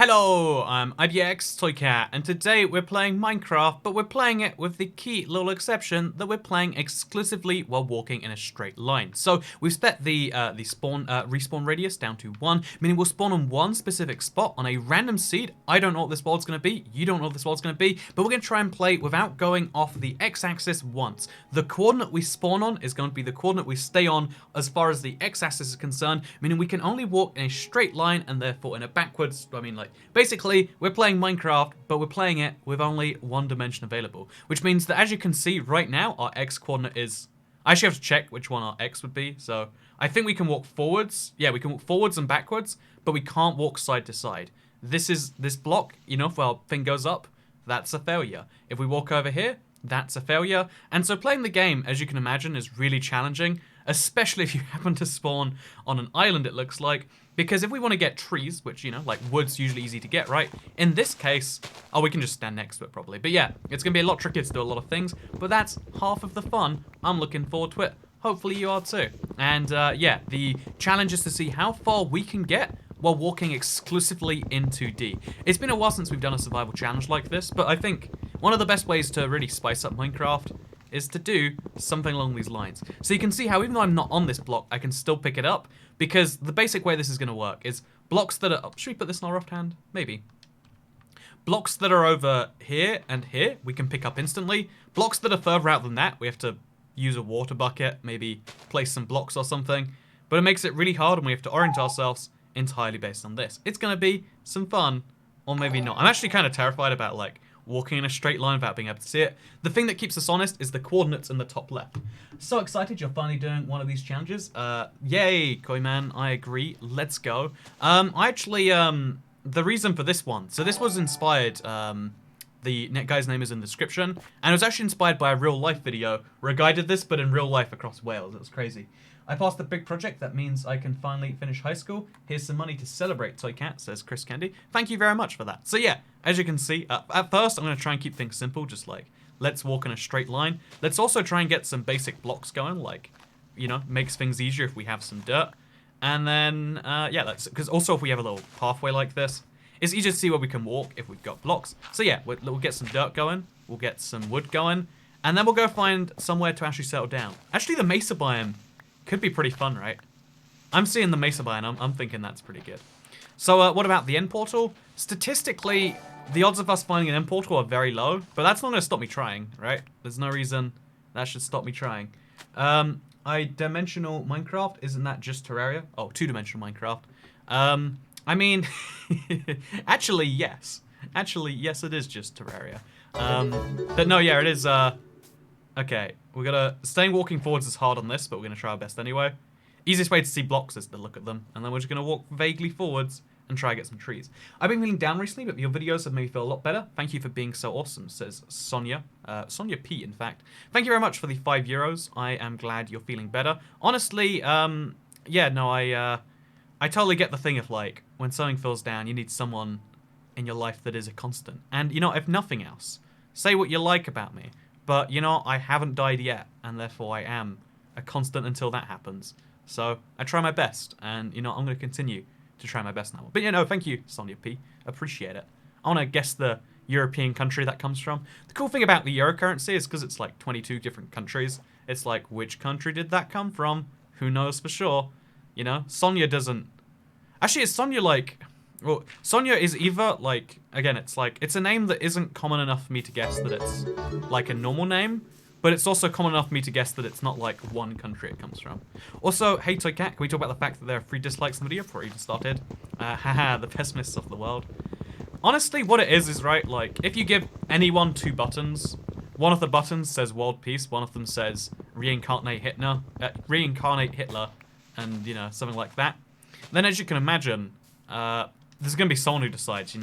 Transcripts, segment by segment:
Hello, I'm IBX Toycat, and today we're playing Minecraft, but we're playing it with the key little exception that we're playing exclusively while walking in a straight line. So we've set the respawn radius down to 1, meaning we'll spawn on one specific spot on a random seed. I don't know what this world's going to be, you don't know what this world's going to be, but we're going to try and play without going off the x-axis once. The coordinate we spawn on is going to be the coordinate we stay on as far as the x-axis is concerned, meaning we can only walk in a straight line and therefore in a backwards, basically, we're playing Minecraft, but we're playing it with only one dimension available. Which means that, as you can see right now, our x-coordinate is... I actually have to check which one our x would be, so... I think we can walk forwards. Yeah, we can walk forwards and backwards, but we can't walk side to side. This block, if our thing goes up, that's a failure. If we walk over here, that's a failure. And so playing the game, as you can imagine, is really challenging, especially if you happen to spawn on an island, it looks like. Because if we want to get trees, which, like wood's usually easy to get, right? In this case, we can just stand next to it probably. But yeah, it's going to be a lot trickier to do a lot of things, but that's half of the fun. I'm looking forward to it. Hopefully you are too. And yeah, the challenge is to see how far we can get while walking exclusively in 2D. It's been a while since we've done a survival challenge like this, but I think one of the best ways to really spice up Minecraft is to do something along these lines. So you can see how even though I'm not on this block, I can still pick it up, because the basic way this is going to work is blocks that are... Oh, should we put this in our left hand? Maybe. Blocks that are over here and here, we can pick up instantly. Blocks that are further out than that, we have to use a water bucket, maybe place some blocks or something. But it makes it really hard and we have to orient ourselves entirely based on this. It's going to be some fun, or maybe not. I'm actually kind of terrified about, walking in a straight line without being able to see it. The thing that keeps us honest is the coordinates in the top left. So excited you're finally doing one of these challenges. Yay, Koiman, I agree. Let's go. The reason for this one, so this was inspired, the guy's name is in the description, and it was actually inspired by a real life video where a guy did this, but in real life across Wales. It was crazy. I passed the big project. That means I can finally finish high school. Here's some money to celebrate, Toycat, says Chris Candy. Thank you very much for that. So yeah, as you can see, at first I'm going to try and keep things simple, just let's walk in a straight line. Let's also try and get some basic blocks going, makes things easier if we have some dirt. And then, yeah, because also if we have a little pathway like this, it's easier to see where we can walk if we've got blocks. So yeah, we'll get some dirt going, we'll get some wood going, and then we'll go find somewhere to actually settle down. Actually, the mesa biome could be pretty fun, right? I'm seeing the mesa biome, I'm thinking that's pretty good. So what about the end portal? Statistically, the odds of us finding an end portal are very low, but that's not going to stop me trying, right? There's no reason that should stop me trying. Dimensional Minecraft, isn't that just Terraria? Oh, two-dimensional Minecraft. I mean, actually, yes. Actually, yes, it is just Terraria. But no, yeah, it is, okay, staying walking forwards is hard on this, but we're gonna try our best anyway. Easiest way to see blocks is to look at them, and then we're just gonna walk vaguely forwards and try to get some trees. I've been feeling down recently, but your videos have made me feel a lot better. Thank you for being so awesome, says Sonia. Sonia P, in fact. Thank you very much for the €5. I am glad you're feeling better. Honestly, yeah, no, I totally get the thing of, when something feels down, you need someone in your life that is a constant. And, if nothing else, say what you like about me. But, I haven't died yet, and therefore I am a constant until that happens. So, I try my best, and, I'm going to continue to try my best now. But, thank you, Sonia P. Appreciate it. I want to guess the European country that comes from. The cool thing about the euro currency is because it's, 22 different countries. It's which country did that come from? Who knows for sure? Sonia doesn't... Actually, is Sonia, well, Sonia is either, again, it's a name that isn't common enough for me to guess that it's, a normal name, but it's also common enough for me to guess that it's not, one country it comes from. Also, hey, Toycat, can we talk about the fact that there are 3 dislikes in the video before it even started? Haha, the pessimists of the world. Honestly, what it is right, if you give anyone 2 buttons, one of the buttons says world peace, one of them says reincarnate Hitler, and, something like that. Then, as you can imagine, there's going to be someone who decides,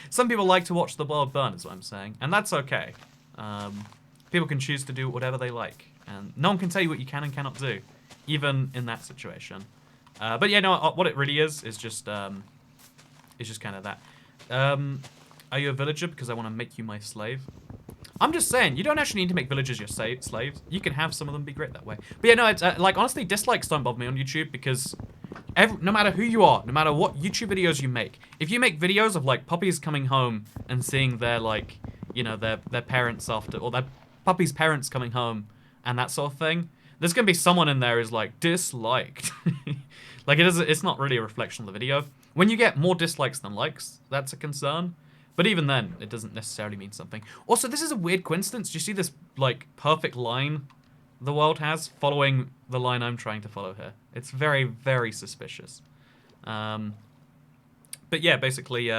Some people like to watch the world burn, is what I'm saying. And that's okay. People can choose to do whatever they like. And no one can tell you what you can and cannot do, even in that situation. But yeah, no, what it really is just kind of that. Are you a villager? Because I want to make you my slave. I'm just saying, you don't actually need to make villagers your slaves. You can have some of them be great that way. But yeah, no, it's, honestly, dislikes don't bother me on YouTube because No matter who you are, no matter what YouTube videos you make, if you make videos of like puppies coming home and seeing their like, you know, their parents after, or their puppy's parents coming home and that sort of thing, there's gonna be someone in there who's like disliked. Like it's not really a reflection of the video. When you get more dislikes than likes, that's a concern. But even then, it doesn't necessarily mean something. Also, this is a weird coincidence. Do you see this like perfect line the world has following the line I'm trying to follow here? It's very, very suspicious. But yeah, basically,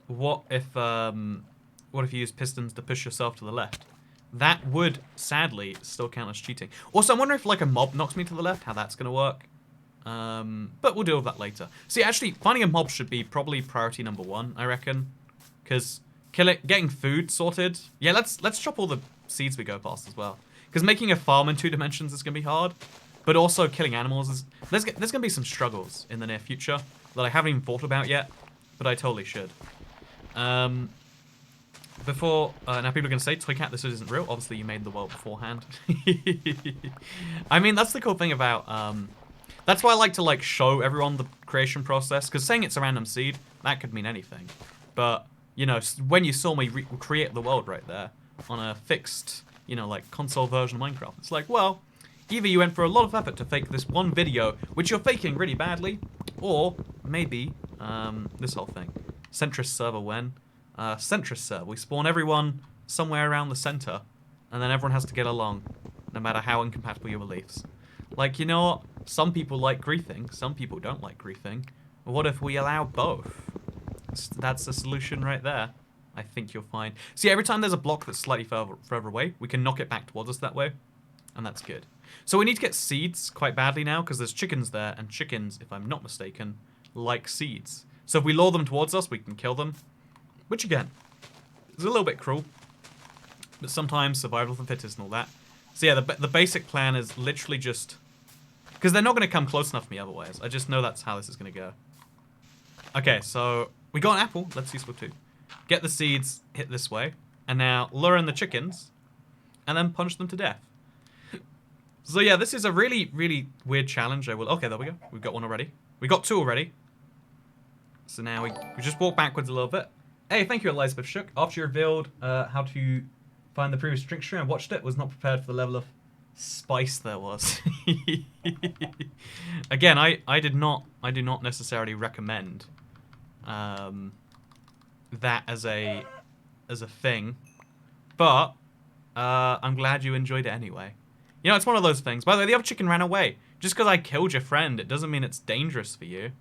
what if you use pistons to push yourself to the left? That would, sadly, still count as cheating. Also, I'm wondering if like a mob knocks me to the left, how that's gonna work. But we'll deal with that later. See, actually, finding a mob should be probably priority number 1, I reckon. Because getting food sorted. Yeah, let's chop all the seeds we go past as well. Because making a farm in 2 dimensions is gonna be hard. But also killing animals is... There's gonna be some struggles in the near future that I haven't even thought about yet. But I totally should. Now people are gonna say, Toycat, this isn't real. Obviously, you made the world beforehand. I mean, that's the cool thing about... That's why I like to like show everyone the creation process. Because saying it's a random seed, that could mean anything. But... You know, when you saw me create the world right there on a fixed, you know, like console version of Minecraft, it's like, well, either you went for a lot of effort to fake this one video, which you're faking really badly, or maybe this whole thing. Centrist server when? Centrist server. We spawn everyone somewhere around the center, and then everyone has to get along, no matter how incompatible your beliefs. Like, you know what? Some people like griefing, some people don't like griefing. What if we allow both? That's the solution right there. I think you'll find. See, every time there's a block that's slightly further away, we can knock it back towards us that way. And that's good. So we need to get seeds quite badly now, because there's chickens there, and chickens, if I'm not mistaken, like seeds. So if we lure them towards us, we can kill them. Which, again, is a little bit cruel. But sometimes survival of the fittest and all that. So yeah, the basic plan is literally just... Because they're not going to come close enough to me otherwise. I just know that's how this is going to go. Okay, so... We got an apple. Let's use for 2. Get the seeds, hit this way. And now lure in the chickens. And then punch them to death. So yeah, this is a really, really weird challenge. Okay, there we go. We've got one already. We got 2 already. So now we just walk backwards a little bit. Hey, thank you, Elizabeth Shook. After you revealed how to find the previous drink stream, I watched it. Was not prepared for the level of spice there was. Again, I do not necessarily recommend that as a thing, but I'm glad you enjoyed it anyway. You know, it's one of those things. By the way, the other chicken ran away. Just because I killed your friend, it doesn't mean it's dangerous for you.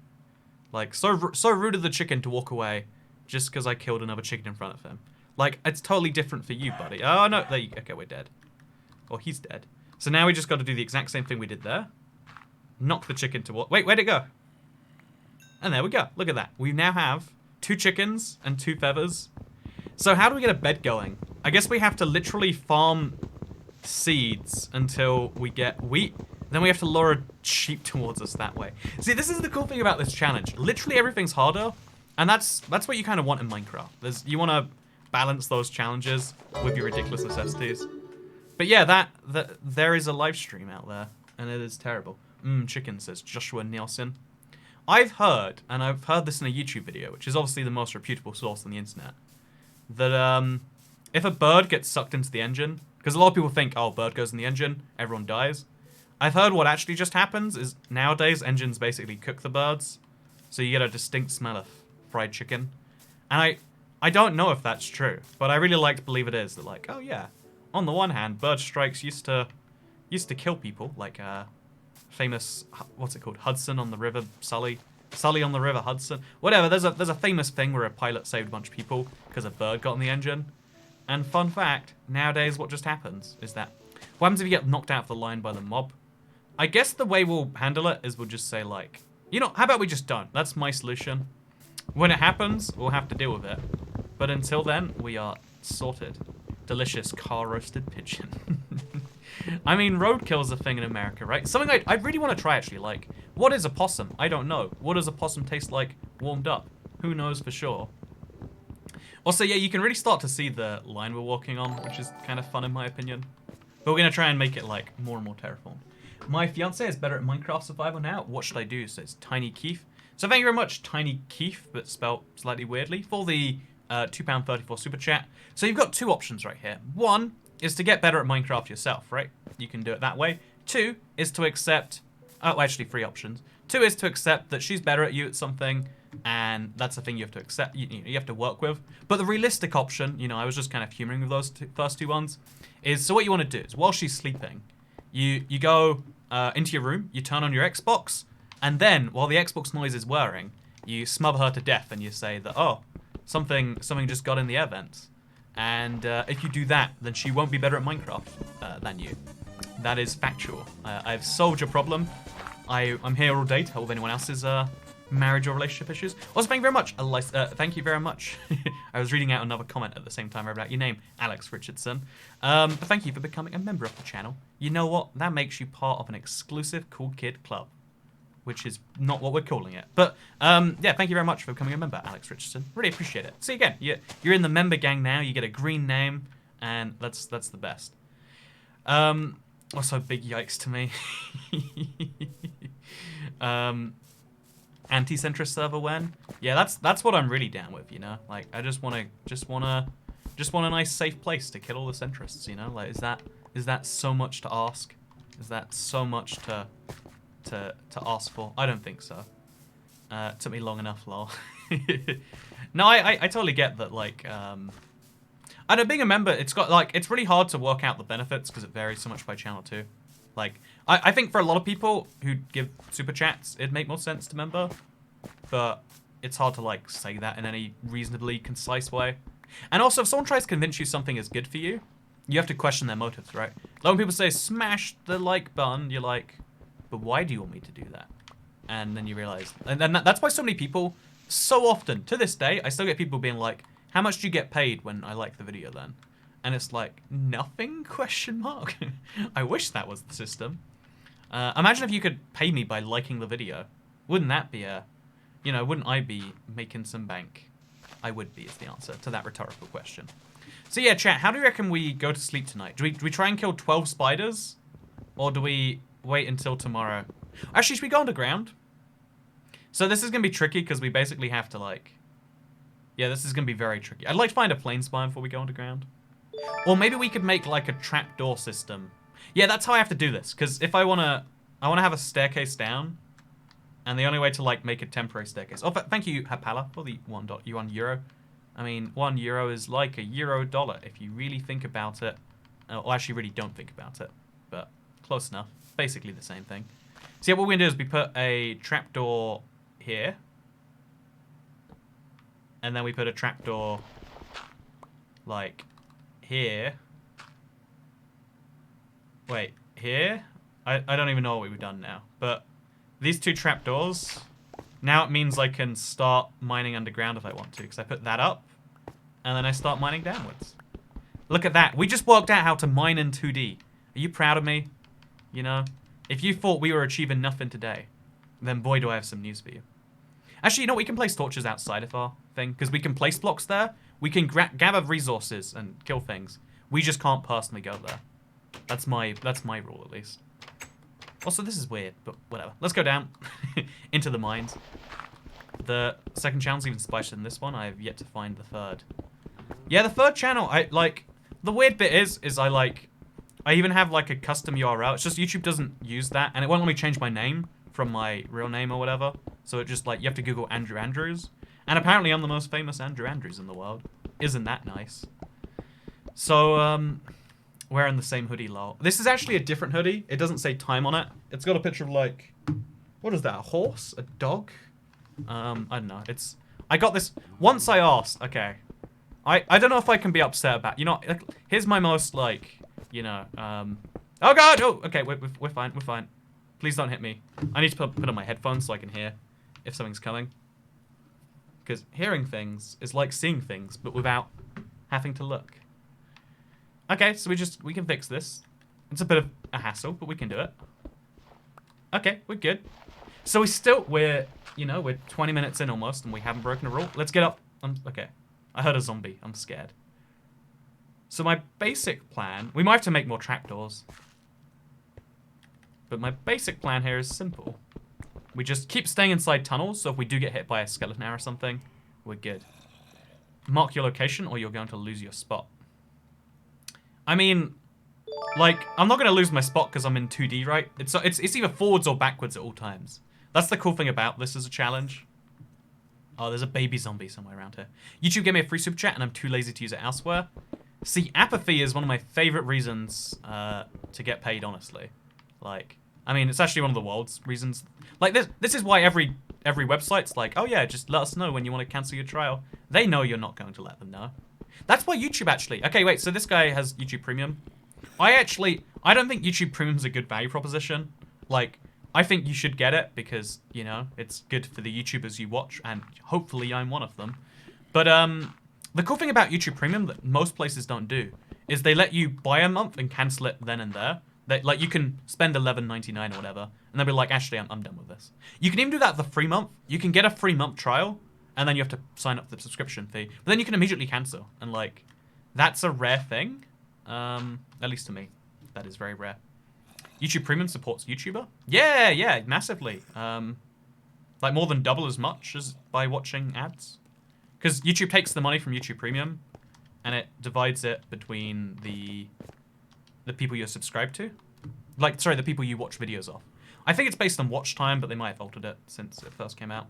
Like, so rude of the chicken to walk away just because I killed another chicken in front of him. Like, it's totally different for you, buddy. Oh, no. There you go. Okay, we're dead. Or he's dead. So now we just got to do the exact same thing we did there. Knock the chicken to... Wait, where'd it go? And there we go. Look at that. We now have 2 chickens and 2 feathers. So how do we get a bed going? I guess we have to literally farm seeds until we get wheat. Then we have to lure a sheep towards us that way. See, this is the cool thing about this challenge. Literally everything's harder. And that's what you kind of want in Minecraft. You want to balance those challenges with your ridiculous necessities. But yeah, there is a live stream out there. And it is terrible. Chicken, says Joshua Nielsen. I've heard this in a YouTube video, which is obviously the most reputable source on the internet, that if a bird gets sucked into the engine, because a lot of people think, oh, bird goes in the engine, everyone dies. I've heard what actually just happens is nowadays engines basically cook the birds, so you get a distinct smell of fried chicken. And I don't know if that's true, but I really like to believe it is. That like, oh yeah, on the one hand, bird strikes used to kill people, like famous, what's it called, Hudson on the River Sully on the River Hudson, whatever. There's a famous thing where a pilot saved a bunch of people because a bird got in the engine. And fun fact, nowadays what just happens is that what happens if you get knocked out of the line by the mob? I guess the way we'll handle it is we'll just say like, you know, how about we just don't? That's my solution. When it happens, we'll have to deal with it. But until then, we are sorted. Delicious car roasted pigeon. I mean, roadkill's a thing in America, right? Something I really want to try, actually. Like, what is a possum? I don't know. What does a possum taste like warmed up? Who knows for sure? Also, yeah, you can really start to see the line we're walking on, which is kind of fun in my opinion. But we're going to try and make it, like, more and more terraformed. My fiance is better at Minecraft Survival now. What should I do? Says Tiny Keith. So thank you very much, Tiny Keith, but spelled slightly weirdly, for the £2.34 super chat. So you've got two options right here. One is to get better at Minecraft yourself, right? You can do it that way. Two is to accept... Oh, actually, three options. Two is to accept that she's better at you at something, and that's the thing you have to accept, you have to work with. But the realistic option, I was just kind of humoring with those first two ones, is so what you want to do is while she's sleeping, you go into your room, you turn on your Xbox, and then while the Xbox noise is whirring, you smother her to death and you say that, oh, something just got in the air vents. And if you do that, then she won't be better at Minecraft than you. That is factual. I've solved your problem. I'm here all day to help with anyone else's marriage or relationship issues. Also, thank you very much. Thank you very much. I was reading out another comment at the same time about your name, Alex Richardson. But thank you for becoming a member of the channel. You know what? That makes you part of an exclusive Cool Kid Club, which is not what we're calling it. But yeah, thank you very much for becoming a member, Alex Richardson. Really appreciate it. See, again, you're in the member gang now. You get a green name, and that's the best. Also, big yikes to me. Anti-centrist server when? Yeah, that's what I'm really down with, Like, I just want a nice safe place to kill all the centrists, Like, is that so much to ask? Is that so much to ask for? I don't think so. It took me long enough, lol. No, I totally get that, like, I know being a member, it's really hard to work out the benefits because it varies so much by channel too. Like, I think for a lot of people who give super chats, it'd make more sense to member, but it's hard to, like, say that in any reasonably concise way. And also, if someone tries to convince you something is good for you, you have to question their motives, right? Like when people say, smash the like button, you're like, but why do you want me to do that? And then you realize, and then that's why so many people, so often, to this day, I still get people being like, how much do you get paid when I like the video then? And it's like, nothing, question mark? I wish that was the system. Imagine if you could pay me by liking the video. Wouldn't that be wouldn't I be making some bank? I would be, is the answer to that rhetorical question. So yeah, chat, how do you reckon we go to sleep tonight? Do we try and kill 12 spiders? Or do we wait until tomorrow? Actually, should we go underground? So this is going to be tricky because we basically have to, like... Yeah, this is going to be very tricky. I'd like to find a plane spine before we go underground. Or maybe we could make, like, a trapdoor system. Yeah, that's how I have to do this. Because if I want to have a staircase down. And the only way to, like, make a temporary staircase. Oh, thank you, Hapala, for the €1 euro. I mean, €1 is like a $1 if you really think about it. Or actually really don't think about it. But close enough. Basically the same thing. So yeah, what we're going to do is we put a trapdoor here. And then we put a trapdoor, like, here. Wait, here? I don't even know what we've done now. But these two trapdoors, now it means I can start mining underground if I want to. Because I put that up, and then I start mining downwards. Look at that. We just worked out how to mine in 2D. Are you proud of me? If you thought we were achieving nothing today, then boy do I have some news for you. Actually, we can place torches outside of our thing, because we can place blocks there. We can gather resources and kill things. We just can't personally go there. That's my rule, at least. Also, this is weird, but whatever. Let's go down into the mines. The second channel's even spicier than this one. I have yet to find the third. Yeah, the third channel, the weird bit is I even have, like, a custom URL. It's just YouTube doesn't use that, and it won't let me change my name from my real name or whatever. So it just, like, you have to Google Andrew Andrews. And apparently I'm the most famous Andrew Andrews in the world. Isn't that nice? So, wearing the same hoodie, lol. This is actually a different hoodie. It doesn't say time on it. It's got a picture of, like, what is that, a horse? A dog? I don't know. I got this, once I asked, okay. I don't know if I can be upset about, here's my most, like, oh god, oh, okay, we're fine, we're fine. Please don't hit me. I need to put on my headphones so I can hear if something's coming. Because hearing things is like seeing things, but without having to look. Okay, so we can fix this. It's a bit of a hassle, but we can do it. Okay, we're good. So we're 20 minutes in almost, and we haven't broken a rule. Let's get up. Okay. I heard a zombie. I'm scared. So my basic plan, we might have to make more trapdoors. But my basic plan here is simple. We just keep staying inside tunnels, so if we do get hit by a skeleton or something, we're good. Mark your location or you're going to lose your spot. I mean, like, I'm not going to lose my spot because I'm in 2D, right? It's either forwards or backwards at all times. That's the cool thing about this as a challenge. Oh, there's a baby zombie somewhere around here. YouTube gave me a free super chat and I'm too lazy to use it elsewhere. See, apathy is one of my favorite reasons to get paid, honestly. Like, I mean, it's actually one of the world's reasons. Like, this is why every website's like, oh yeah, just let us know when you want to cancel your trial. They know you're not going to let them know. That's why YouTube actually... Okay, wait, so this guy has YouTube Premium. I don't think YouTube Premium's a good value proposition. Like, I think you should get it because, you know, it's good for the YouTubers you watch, and hopefully I'm one of them. But, the cool thing about YouTube Premium that most places don't do is they let you buy a month and cancel it then and there. Like, you can spend $11.99 or whatever, and they'll be like, actually, I'm done with this. You can even do that the free month. You can get a free month trial, and then you have to sign up for the subscription fee. But then you can immediately cancel, and, like, that's a rare thing. At least to me. That is very rare. YouTube Premium supports YouTuber? Yeah, massively. Like, more than double as much as by watching ads. Because YouTube takes the money from YouTube Premium, and it divides it between the people you're subscribed to. Like, sorry, the people you watch videos of. I think it's based on watch time, but they might have altered it since it first came out.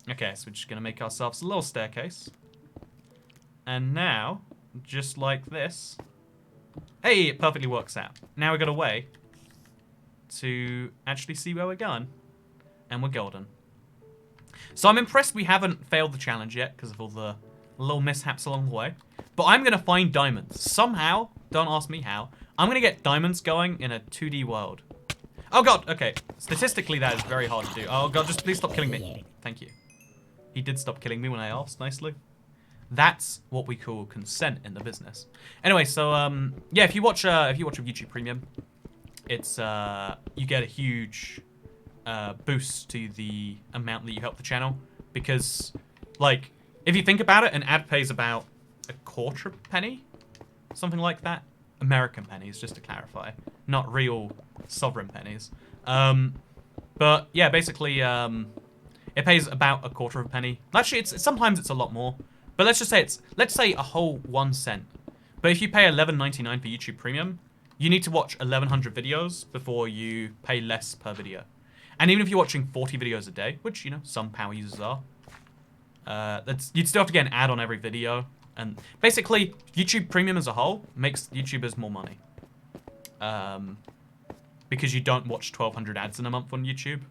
Okay, so we're just going to make ourselves a little staircase. And now, just like this... Hey, it perfectly works out. Now we've got a way to actually see where we're going. And we're golden. So I'm impressed we haven't failed the challenge yet because of all the little mishaps along the way. But I'm going to find diamonds. Somehow, don't ask me how, I'm going to get diamonds going in a 2D world. Oh god, okay. Statistically, that is very hard to do. Oh god, just please stop killing me. Thank you. He did stop killing me when I asked nicely. That's what we call consent in the business. Anyway, so yeah, if you watch a YouTube Premium, it's you get a huge boost to the amount that you help the channel because, like, if you think about it, an ad pays about a quarter penny, something like that. American pennies, just to clarify, not real sovereign pennies. But yeah, basically, it pays about a quarter of a penny. Actually, sometimes it's a lot more. But let's just say let's say a whole 1 cent. But if you pay $11.99 for YouTube Premium, you need to watch 1,100 videos before you pay less per video. And even if you're watching 40 videos a day, which, you know, some power users are, you'd still have to get an ad on every video. And basically, YouTube Premium as a whole makes YouTubers more money. Because you don't watch 1,200 ads in a month on YouTube.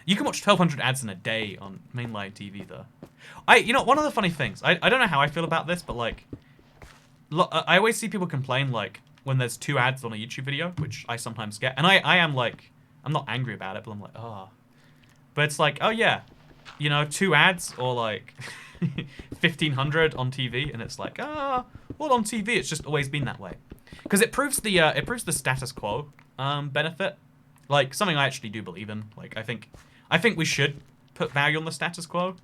You can watch 1,200 ads in a day on mainline TV, though. You know, one of the funny things, I don't know how I feel about this, but, like, I always see people complain, like, when there's 2 ads on a YouTube video, which I sometimes get. And I am, like, I'm not angry about it, but I'm like, oh. But it's like, oh, yeah, you know, 2 ads or, like, 1,500 on TV, and it's like, well, on TV, it's just always been that way. Because it proves the status quo benefit. Like, something I actually do believe in. Like, I think we should put value on the status quo.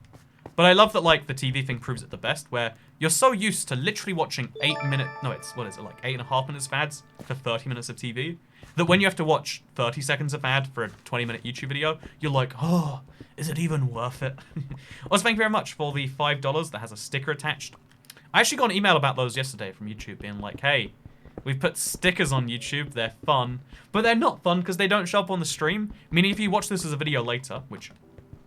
But I love that, like, the TV thing proves it the best, where you're so used to literally watching 8.5 minutes of ads for 30 minutes of TV, that when you have to watch 30 seconds of ad for a 20-minute YouTube video, you're like, oh, is it even worth it? Also, thank you very much for the $5 that has a sticker attached. I actually got an email about those yesterday from YouTube being like, hey, we've put stickers on YouTube, they're fun, but they're not fun because they don't show up on the stream. Meaning if you watch this as a video later, which,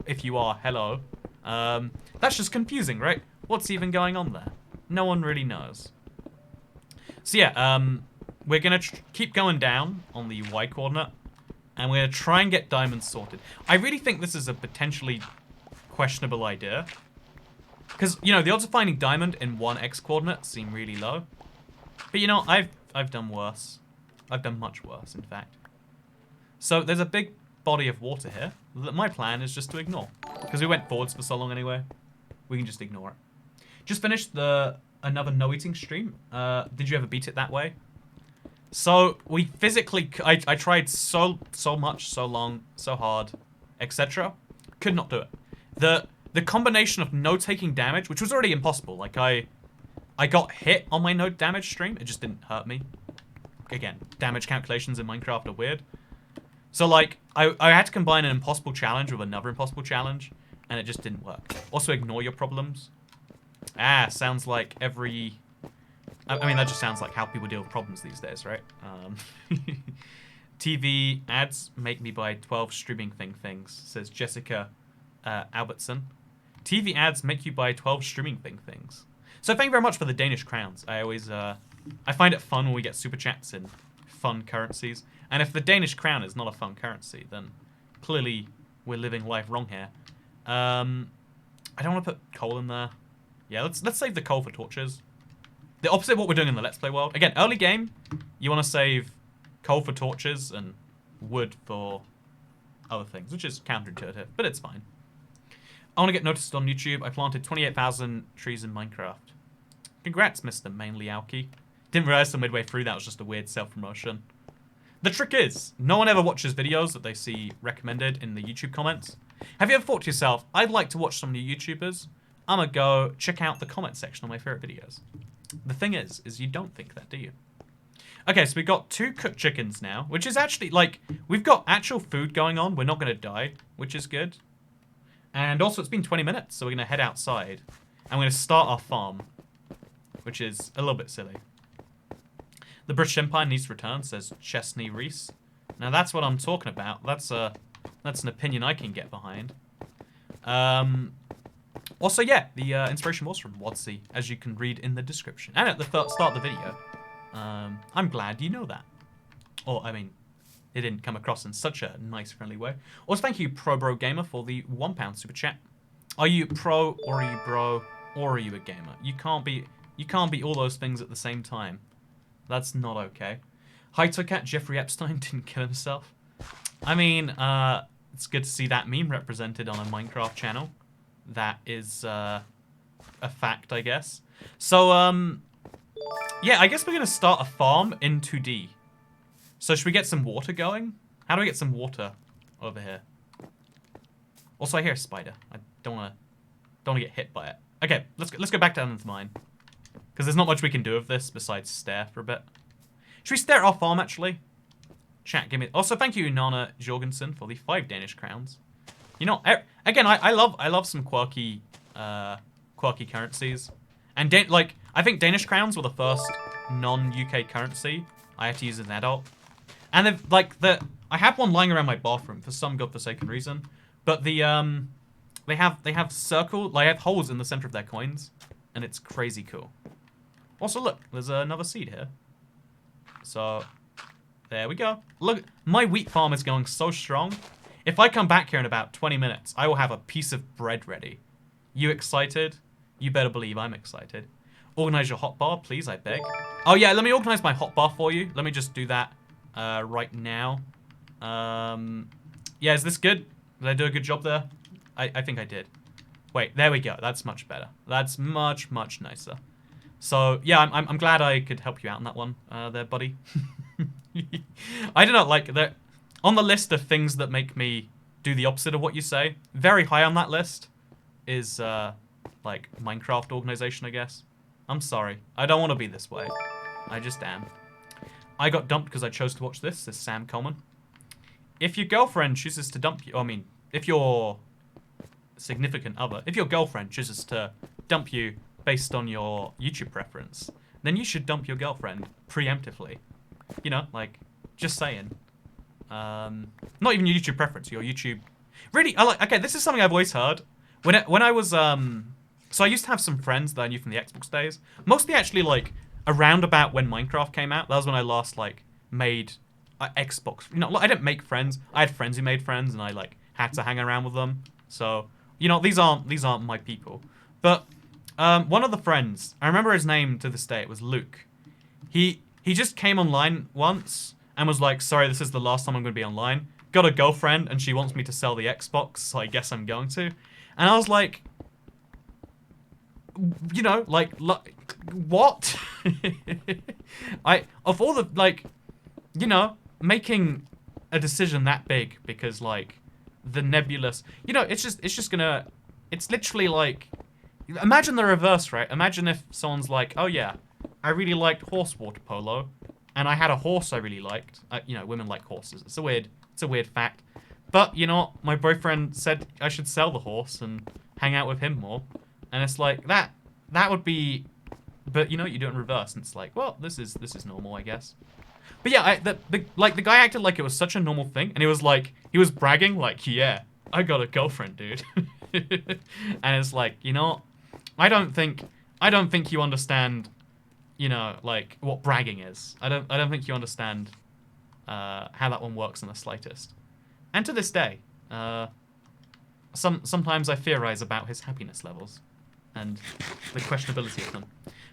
if you are, hello, that's just confusing, right? What's even going on there? No one really knows. So yeah, we're going to keep going down on the Y coordinate, and we're going to try and get diamonds sorted. I really think this is a potentially questionable idea. Because, you know, the odds of finding diamond in one X coordinate seem really low. But, you know, I've done worse. I've done much worse, in fact. So there's a big body of water here that my plan is just to ignore. Because we went forwards for so long anyway. We can just ignore it. Just finished another no eating stream. Did you ever beat it that way? So we physically, I tried so much, so long, so hard, etc. Could not do it. The combination of no taking damage, which was already impossible. Like I got hit on my no damage stream. It just didn't hurt me. again, damage calculations in Minecraft are weird. So, like, I had to combine an impossible challenge with another impossible challenge, and it just didn't work. Also, ignore your problems. Ah, sounds like every... I mean, that just sounds like how people deal with problems these days, right? TV ads make me buy 12 streaming things, says Jessica Albertson. TV ads make you buy 12 streaming things. So thank you very much for the Danish crowns. I always, I find it fun when we get super chats in fun currencies. And if the Danish crown is not a fun currency, then clearly we're living life wrong here. I don't want to put coal in there. Yeah, let's save the coal for torches. The opposite of what we're doing in the Let's Play world. Again, early game, you want to save coal for torches and wood for other things, which is counterintuitive, but it's fine. I want to get noticed on YouTube. I planted 28,000 trees in Minecraft. Congrats, Mr. Mainly Alki. Didn't realize till midway through that was just a weird self-promotion. The trick is, no one ever watches videos that they see recommended in the YouTube comments. Have you ever thought to yourself, I'd like to watch some new YouTubers? I'm gonna go check out the comment section on my favorite videos. The thing is you don't think that, do you? Okay, so we've got 2 cooked chickens now, which is actually, like, we've got actual food going on. We're not gonna die, which is good. And also, it's been 20 minutes, so we're gonna head outside. And we're gonna start our farm, which is a little bit silly. The British Empire needs to return, says Chesney Reese. Now that's what I'm talking about. That's an opinion I can get behind. Also, yeah, the inspiration was from WadZee, as you can read in the description. And at the start of the video. I'm glad you know that. Or, I mean, it didn't come across in such a nice, friendly way. Also, thank you, ProBro Gamer, for the £1 super chat. Are you pro, or are you bro, or are you a gamer? You can't be all those things at the same time. That's not okay. Hi, Toycat. Jeffrey Epstein didn't kill himself. I mean, it's good to see that meme represented on a Minecraft channel. That is a fact, I guess. So, yeah, I guess we're going to start a farm in 2D. So should we get some water going? How do we get some water over here? Also, I hear a spider. I don't want to get hit by it. Okay, let's go back down into the mine. Because there's not much we can do with this besides stare for a bit. Should we stare at our farm, actually? Chat, give me... Also, thank you, Nana Jorgensen, for the 5 Danish crowns. You know, again, I love some quirky currencies. And, I think Danish crowns were the first non-UK currency I had to use as an adult. And, I have one lying around my bathroom for some godforsaken reason. But they have holes in the center of their coins. And it's crazy cool. Also, look, there's another seed here. So, there we go. Look, my wheat farm is going so strong. If I come back here in about 20 minutes, I will have a piece of bread ready. You excited? You better believe I'm excited. Organize your hotbar, please, I beg. Oh, yeah, let me organize my hotbar for you. Let me just do that right now. Yeah, is this good? Did I do a good job there? I think I did. Wait, there we go. That's much better. That's much, much nicer. So, yeah, I'm glad I could help you out on that one there, buddy. I don't know, like, on the list of things that make me do the opposite of what you say, very high on that list is, like, Minecraft organization, I guess. I'm sorry. I don't want to be this way. I just am. I got dumped because I chose to watch this, says Sam Coleman. If your girlfriend chooses to dump you, I mean, if your significant other, if your girlfriend chooses to dump you based on your YouTube preference, then you should dump your girlfriend preemptively. You know, like, just saying. Not even your YouTube preference, your YouTube... Really, okay, this is something I've always heard. When I was, so I used to have some friends that I knew from the Xbox days. Mostly actually, like, around about when Minecraft came out. That was when I last, like, made Xbox. You know, I didn't make friends. I had friends who made friends, and I, like, had to hang around with them. So, you know, these aren't my people. But, one of the friends, I remember his name to this day, it was Luke. He just came online once and was like, sorry, this is the last time I'm going to be online. Got a girlfriend, and she wants me to sell the Xbox, so I guess I'm going to. And I was like, you know, like what? Of all the, like, you know, making a decision that big because, like, the nebulous, you know, it's just gonna, it's literally like, imagine the reverse, right? Imagine if someone's like, oh yeah, I really liked horse water polo, and I had a horse I really liked. You know, women like horses. It's a weird fact. But, you know, my boyfriend said I should sell the horse and hang out with him more. And it's like, that would be... But, you know, you do it in reverse, and it's like, well, this is normal, I guess. But yeah, the guy acted like it was such a normal thing, and he was bragging, like, yeah, I got a girlfriend, dude. And it's like, you know, I don't think you understand, you know, like, what bragging is. I don't think you understand how that one works in the slightest. And to this day, sometimes I theorize about his happiness levels and the questionability of them.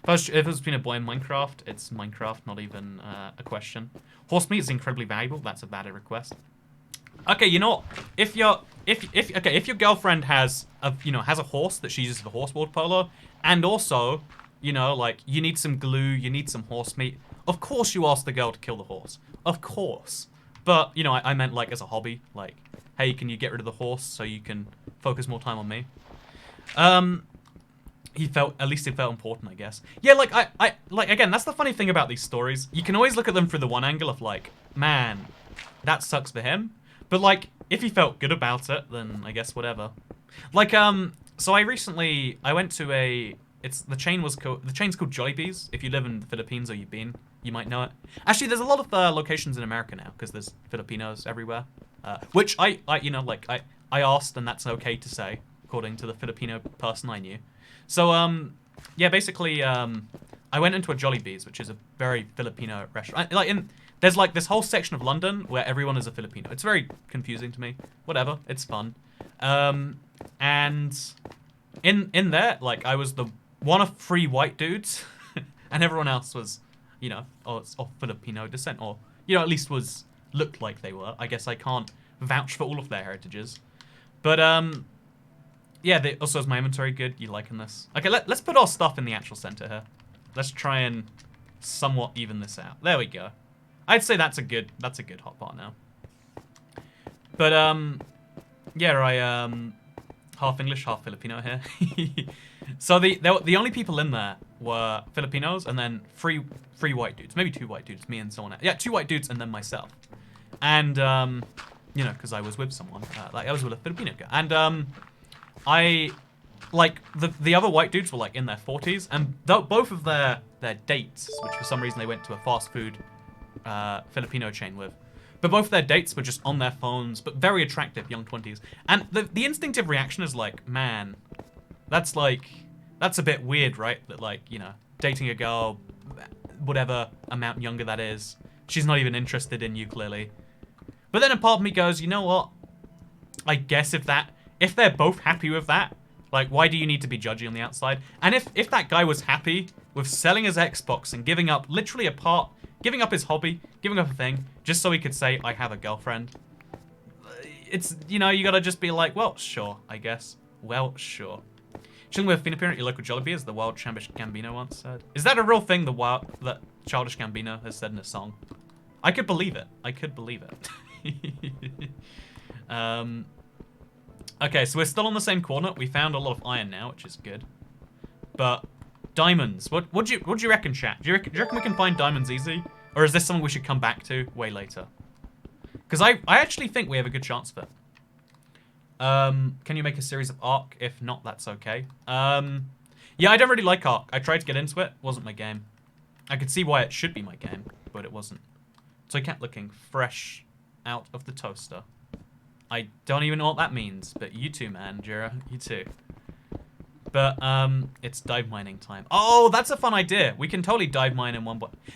If it was between a boy and Minecraft, it's Minecraft, not even a question. Horse meat is incredibly valuable. That's a valid request. Okay, you know what? If your girlfriend has a horse that she uses for horse water polo, and also, you know, like, you need some glue, you need some horse meat, of course you ask the girl to kill the horse. Of course. But, you know, I meant, like, as a hobby. Like, hey, can you get rid of the horse so you can focus more time on me? At least it felt important, I guess. Yeah, like, again, that's the funny thing about these stories. You can always look at them through the one angle of, like, man, that sucks for him. But, like, if he felt good about it, then I guess whatever. Like, so I went to the chain's called Jollibee's. If you live in the Philippines or you've been, you might know it. Actually, there's a lot of locations in America now, because there's Filipinos everywhere. Which I asked, and that's okay to say, according to the Filipino person I knew. So, yeah, basically, I went into a Jollibee's, which is a very Filipino restaurant. There's, like, this whole section of London where everyone is a Filipino. It's very confusing to me. Whatever, it's fun. And in there, like, I was the one of 3 white dudes, and everyone else was, you know, of Filipino descent, or, you know, at least looked like they were. I guess I can't vouch for all of their heritages. But, yeah, also, is my inventory good? You liking this? Okay, let's put our stuff in the actual center here. Let's try and somewhat even this out. There we go. I'd say that's a good hotbar now. But, yeah, I, half English, half Filipino here. So the only people in there were Filipinos, and then three white dudes. Maybe 2 white dudes, me and someone else. Yeah, 2 white dudes, and then myself. And, you know, because I was with someone. Like, I was with a Filipino guy. And, like, the other white dudes were, like, in their 40s, and both of their dates, which for some reason they went to a fast food Filipino chain with, but both of their dates were just on their phones, but very attractive, young 20s. And the instinctive reaction is like, man, that's a bit weird, right? That, like, you know, dating a girl, whatever amount younger that is, she's not even interested in you, clearly. But then a part of me goes, you know what? I guess if they're both happy with that, like, why do you need to be judgy on the outside? And if that guy was happy with selling his Xbox and giving up literally giving up his hobby, giving up a thing, just so he could say, I have a girlfriend, it's, you know, you gotta just be like, well, sure, I guess. Well, sure. Chilling with a Filipino at your local Jollibee, as the Wild Childish Gambino once said. Is that a real thing, that Childish Gambino has said in a song? I could believe it. I could believe it. Okay, so we're still on the same corner. We found a lot of iron now, which is good. But diamonds. What do you reckon, chat? Do you reckon we can find diamonds easy? Or is this something we should come back to way later? Because I actually think we have a good chance of it. Can you make a series of Ark? If not, that's okay. Yeah, I don't really like Ark. I tried to get into it. Wasn't my game. I could see why it should be my game, but it wasn't. So I kept looking fresh out of the toaster. I don't even know what that means, but you too, man, Jira. You too. But, it's dive mining time. Oh, that's a fun idea. We can totally dive mine in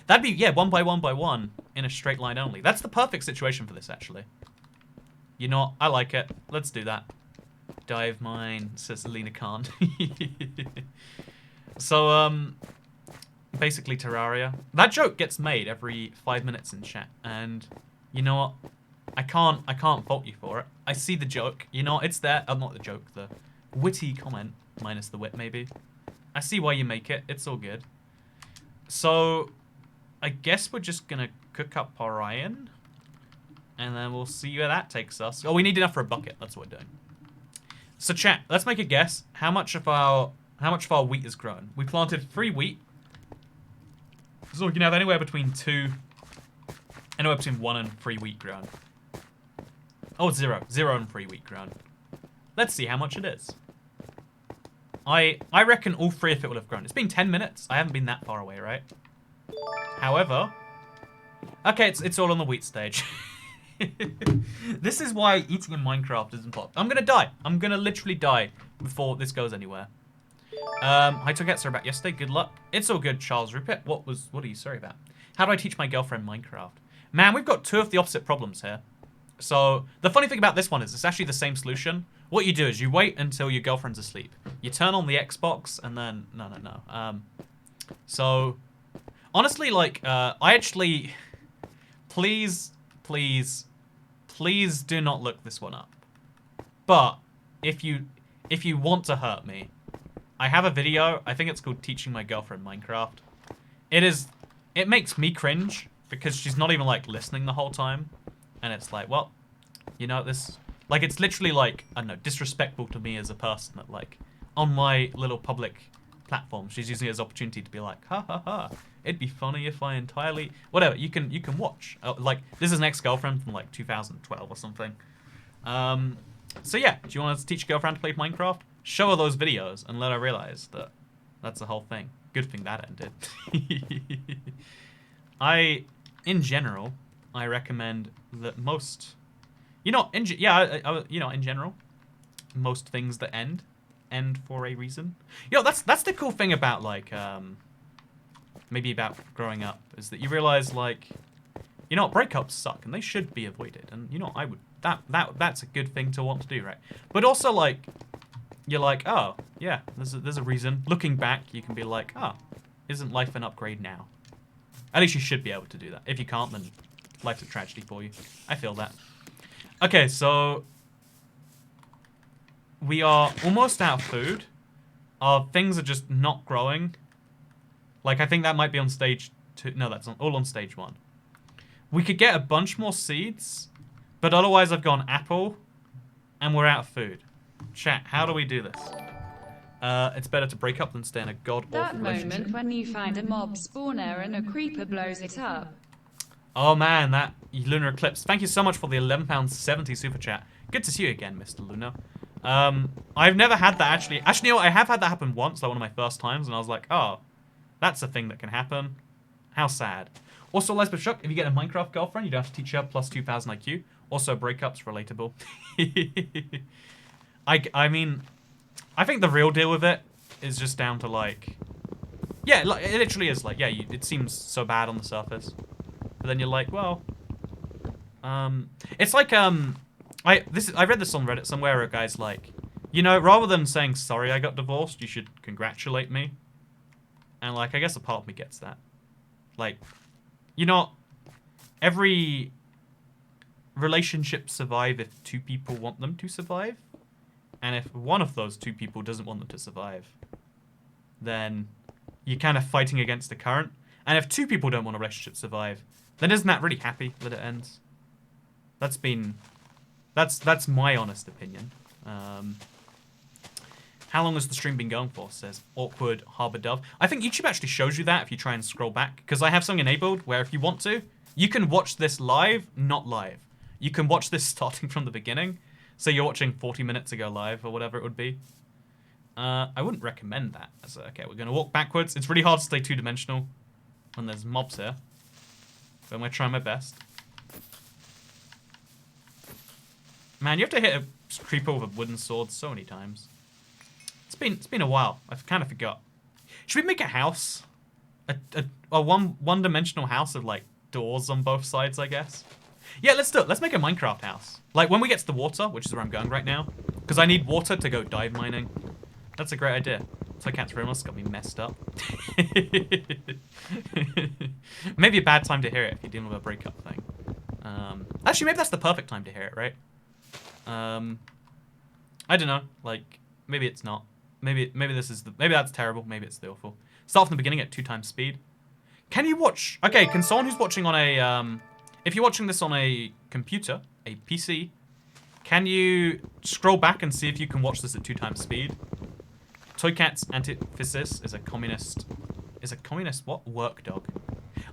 that'd be, yeah, 1 by 1 by 1 in a straight line only. That's the perfect situation for this, actually. You know what? I like it. Let's do that. Dive mine, says Lena Khan. So, basically Terraria. That joke gets made every 5 minutes in chat, and you know what? I can't fault you for it. I see the joke. You know, it's there. Oh, not the joke, the witty comment. Minus the wit, maybe. I see why you make it. It's all good. So, I guess we're just gonna cook up our iron. And then we'll see where that takes us. Oh, we need enough for a bucket. That's what we're doing. So, chat, let's make a guess. How much of our wheat is grown? We planted 3 wheat. So we can have anywhere between 2 Anywhere between 1 and 3 wheat grown. Oh, 0. 0 and 3 wheat grown. Let's see how much it is. I reckon all 3 of it will have grown. It's been 10 minutes. I haven't been that far away, right? However... Okay, it's all on the wheat stage. This is why eating in Minecraft isn't possible. I'm gonna die. I'm gonna literally die before this goes anywhere. Hi, Toget's about yesterday. Good luck. It's all good, Charles Rupert. What are you sorry about? How do I teach my girlfriend Minecraft? Man, we've got 2 of the opposite problems here. So, the funny thing about this one is it's actually the same solution. What you do is you wait until your girlfriend's asleep. You turn on the Xbox and then... No. So, honestly, like, I actually... Please do not look this one up. But, if you want to hurt me, I have a video, I think it's called Teaching My Girlfriend Minecraft. It makes me cringe, because she's not even, like, listening the whole time. And it's like, well, you know, this... Like, it's literally, like, I don't know, disrespectful to me as a person that, like, on my little public platform, she's using it as an opportunity to be like, ha ha ha, it'd be funny if I entirely... Whatever, you can watch. Like, this is an ex-girlfriend from, like, 2012 or something. So, yeah, do you want to teach your girlfriend to play Minecraft? Show her those videos and let her realize that that's the whole thing. Good thing that ended. In general, I recommend that most... You know, in general, most things that end for a reason. You know, that's the cool thing about, like, maybe about growing up, is that you realize, like, you know, breakups suck and they should be avoided. And, you know, that's a good thing to want to do, right? But also, like, you're like, oh, yeah, there's a reason. Looking back, you can be like, oh, isn't life an upgrade now? At least you should be able to do that. If you can't, then life's a tragedy for you. I feel that. Okay, so we are almost out of food. Our things are just not growing. Like, I think that might be on stage 2. No, that's all on stage 1. We could get a bunch more seeds, but otherwise I've gone apple, and we're out of food. Chat, how do we do this? It's better to break up than stay in a god-awful relationship. That moment when you find a mob spawner and a creeper blows it up. Oh man, that Lunar Eclipse. Thank you so much for the £11.70 super chat. Good to see you again, Mr. Luna. I've never had that actually. Actually, you know, I have had that happen once, like one of my first times, and I was like, oh, that's a thing that can happen. How sad. Also, Lesbeth Shook, if you get a Minecraft girlfriend, you don't have to teach her plus 2,000 IQ. Also, breakups, relatable. I mean, I think the real deal with it is just down to, like... Yeah, like, it literally is, like, yeah, it seems so bad on the surface. But then you're like, well... It's like, I read this on Reddit somewhere where a guy's like, you know, rather than saying, sorry I got divorced, you should congratulate me. And, like, I guess a part of me gets that. Like, you know, every relationship survive if 2 people want them to survive. And if one of those 2 people doesn't want them to survive, then you're kind of fighting against the current. And if 2 people don't want a relationship to survive, then isn't that really happy that it ends? That's my honest opinion. How long has the stream been going for, says Awkward Harbour Dove. I think YouTube actually shows you that if you try and scroll back, because I have something enabled where if you want to, you can watch this live, not live. You can watch this starting from the beginning. So you're watching 40 minutes ago live, or whatever it would be. I wouldn't recommend that. Okay, we're going to walk backwards. It's really hard to stay 2-dimensional when there's mobs here. But I'm going to try my best. Man, you have to hit a creeper with a wooden sword so many times. It's been a while. I've kind of forgot. Should we make a house? A one-dimensional house of, like, doors on both sides, I guess? Yeah, let's do it. Let's make a Minecraft house. Like, when we get to the water, which is where I'm going right now, because I need water to go dive mining. That's a great idea. So Cat's Realness got me messed up. Maybe a bad time to hear it if you're dealing with a breakup thing. Actually, maybe that's the perfect time to hear it, right? I don't know. Like, maybe it's not. Maybe that's terrible. Maybe it's awful. Start from the beginning at 2 times speed. Can you watch? Okay, can someone who's watching on a if you're watching this on a computer, a PC, can you scroll back and see if you can watch this at 2 times speed? Toycat's antithesis is a communist. Is a communist what? Work dog.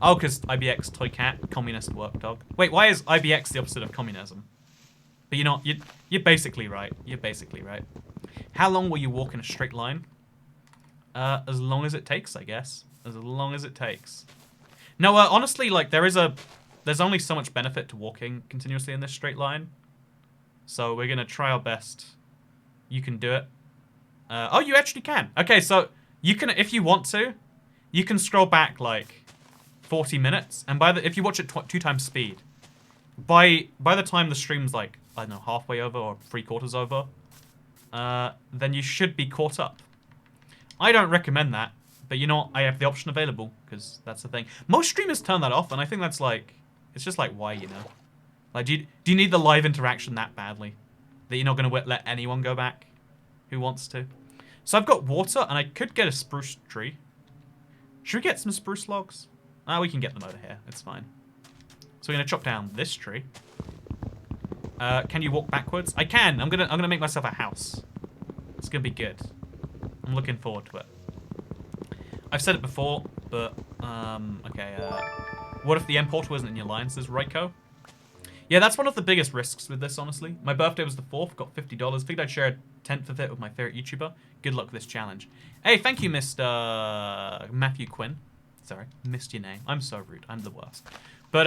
Oh, because IBX Toy Cat, communist work dog. Wait, why is IBX the opposite of communism? But you're not. You're basically right. You're basically right. How long will you walk in a straight line? As long as it takes, I guess. As long as it takes. No, honestly, like there's only so much benefit to walking continuously in this straight line. So we're gonna try our best. You can do it. Oh, you actually can. Okay, so you can, if you want to, you can scroll back like 40 minutes, and if you watch it 2 times speed, by the time the stream's like, I don't know, halfway over or 3/4 over, then you should be caught up. I don't recommend that, but you know what? I have the option available, because that's the thing. Most streamers turn that off, and I think that's like, it's just like, why, you know? Like, do you need the live interaction that badly? That you're not going to let anyone go back who wants to? So I've got water, and I could get a spruce tree. Should we get some spruce logs? We can get them over here. It's fine. So we're going to chop down this tree. Can you walk backwards? I can. I'm gonna make myself a house. It's going to be good. I'm looking forward to it. I've said it before, but, okay, what if the importer wasn't in your line, says Raiko? Yeah, that's one of the biggest risks with this, honestly. My birthday was the 4th, got $50. Figured I'd share a 10th of it with my favorite YouTuber. Good luck with this challenge. Hey, thank you, Mr. Matthew Quinn. Sorry, missed your name. I'm so rude. I'm the worst. But,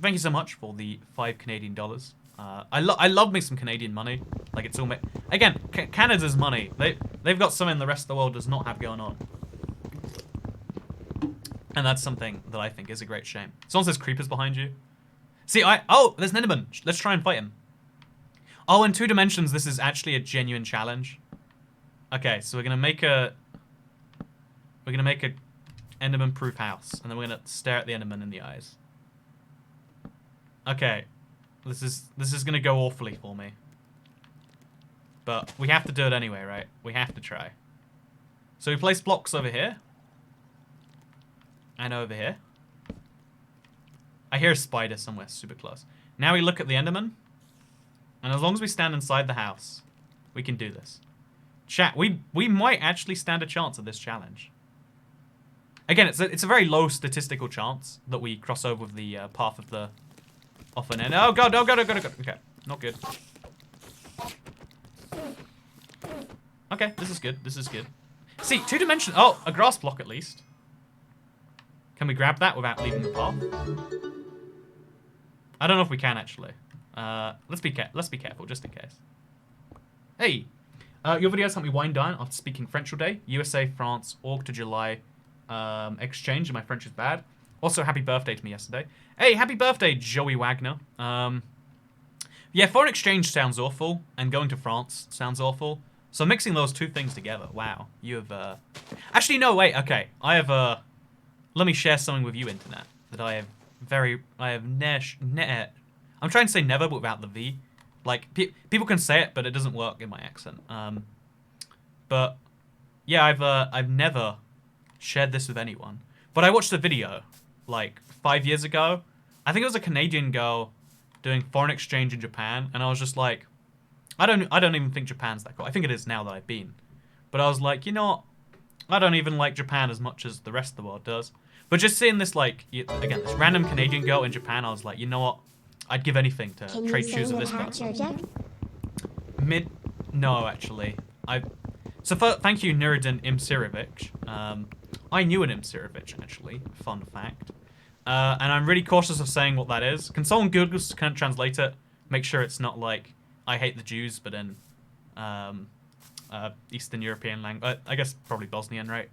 thank you so much for the $5 Canadian. I love me some Canadian money. Like, it's all again, Canada's money. They've got something the rest of the world does not have going on. And that's something that I think is a great shame. Someone says creepers behind you. See, oh, there's an Enderman. Let's try and fight him. Oh, in 2 dimensions, this is actually a genuine challenge. Okay, so we're gonna make a Enderman-proof house, and then we're gonna stare at the Enderman in the eyes. Okay, this is gonna go awfully for me, but we have to do it anyway, right? We have to try. So we place blocks over here, and over here. I hear a spider somewhere super close. Now we look at the Enderman. And as long as we stand inside the house, we can do this. Chat, we might actually stand a chance at this challenge. Again, it's a very low statistical chance that we cross over with the path of the off an end. Oh god, oh god, oh god, oh god. Okay, not good. Okay, this is good. This is good. See, 2 dimensions. Oh, a grass block at least. Can we grab that without leaving the path? I don't know if we can actually. Let's be careful just in case. Hey, your videos helped me wind down after speaking French all day. USA, France, Aug to July exchange, and my French is bad. Also, happy birthday to me yesterday. Hey, happy birthday, Joey Wagner. Yeah, foreign exchange sounds awful, and going to France sounds awful. So mixing those 2 things together, wow, you have. Actually, no, wait. Okay, I have let me share something with you, internet, that I have I'm trying to say never, but without the V. Like, people can say it, but it doesn't work in my accent. But yeah, I've never shared this with anyone. But I watched a video like 5 years ago. I think it was a Canadian girl doing foreign exchange in Japan, and I was just like, I don't even think Japan's that cool. I think it is now that I've been. But I was like, you know what? I don't even like Japan as much as the rest of the world does. But just seeing this, like, again, this random Canadian girl in Japan, I was like, you know what? I'd give anything to trade shoes with this person. No, actually. Thank you, Nuruddin Imsirovic. I knew an Imsirovic, actually. Fun fact. And I'm really cautious of saying what that is. Can someone Google kind of translate it? Make sure it's not like, I hate the Jews, but in Eastern European language. I guess probably Bosnian, right?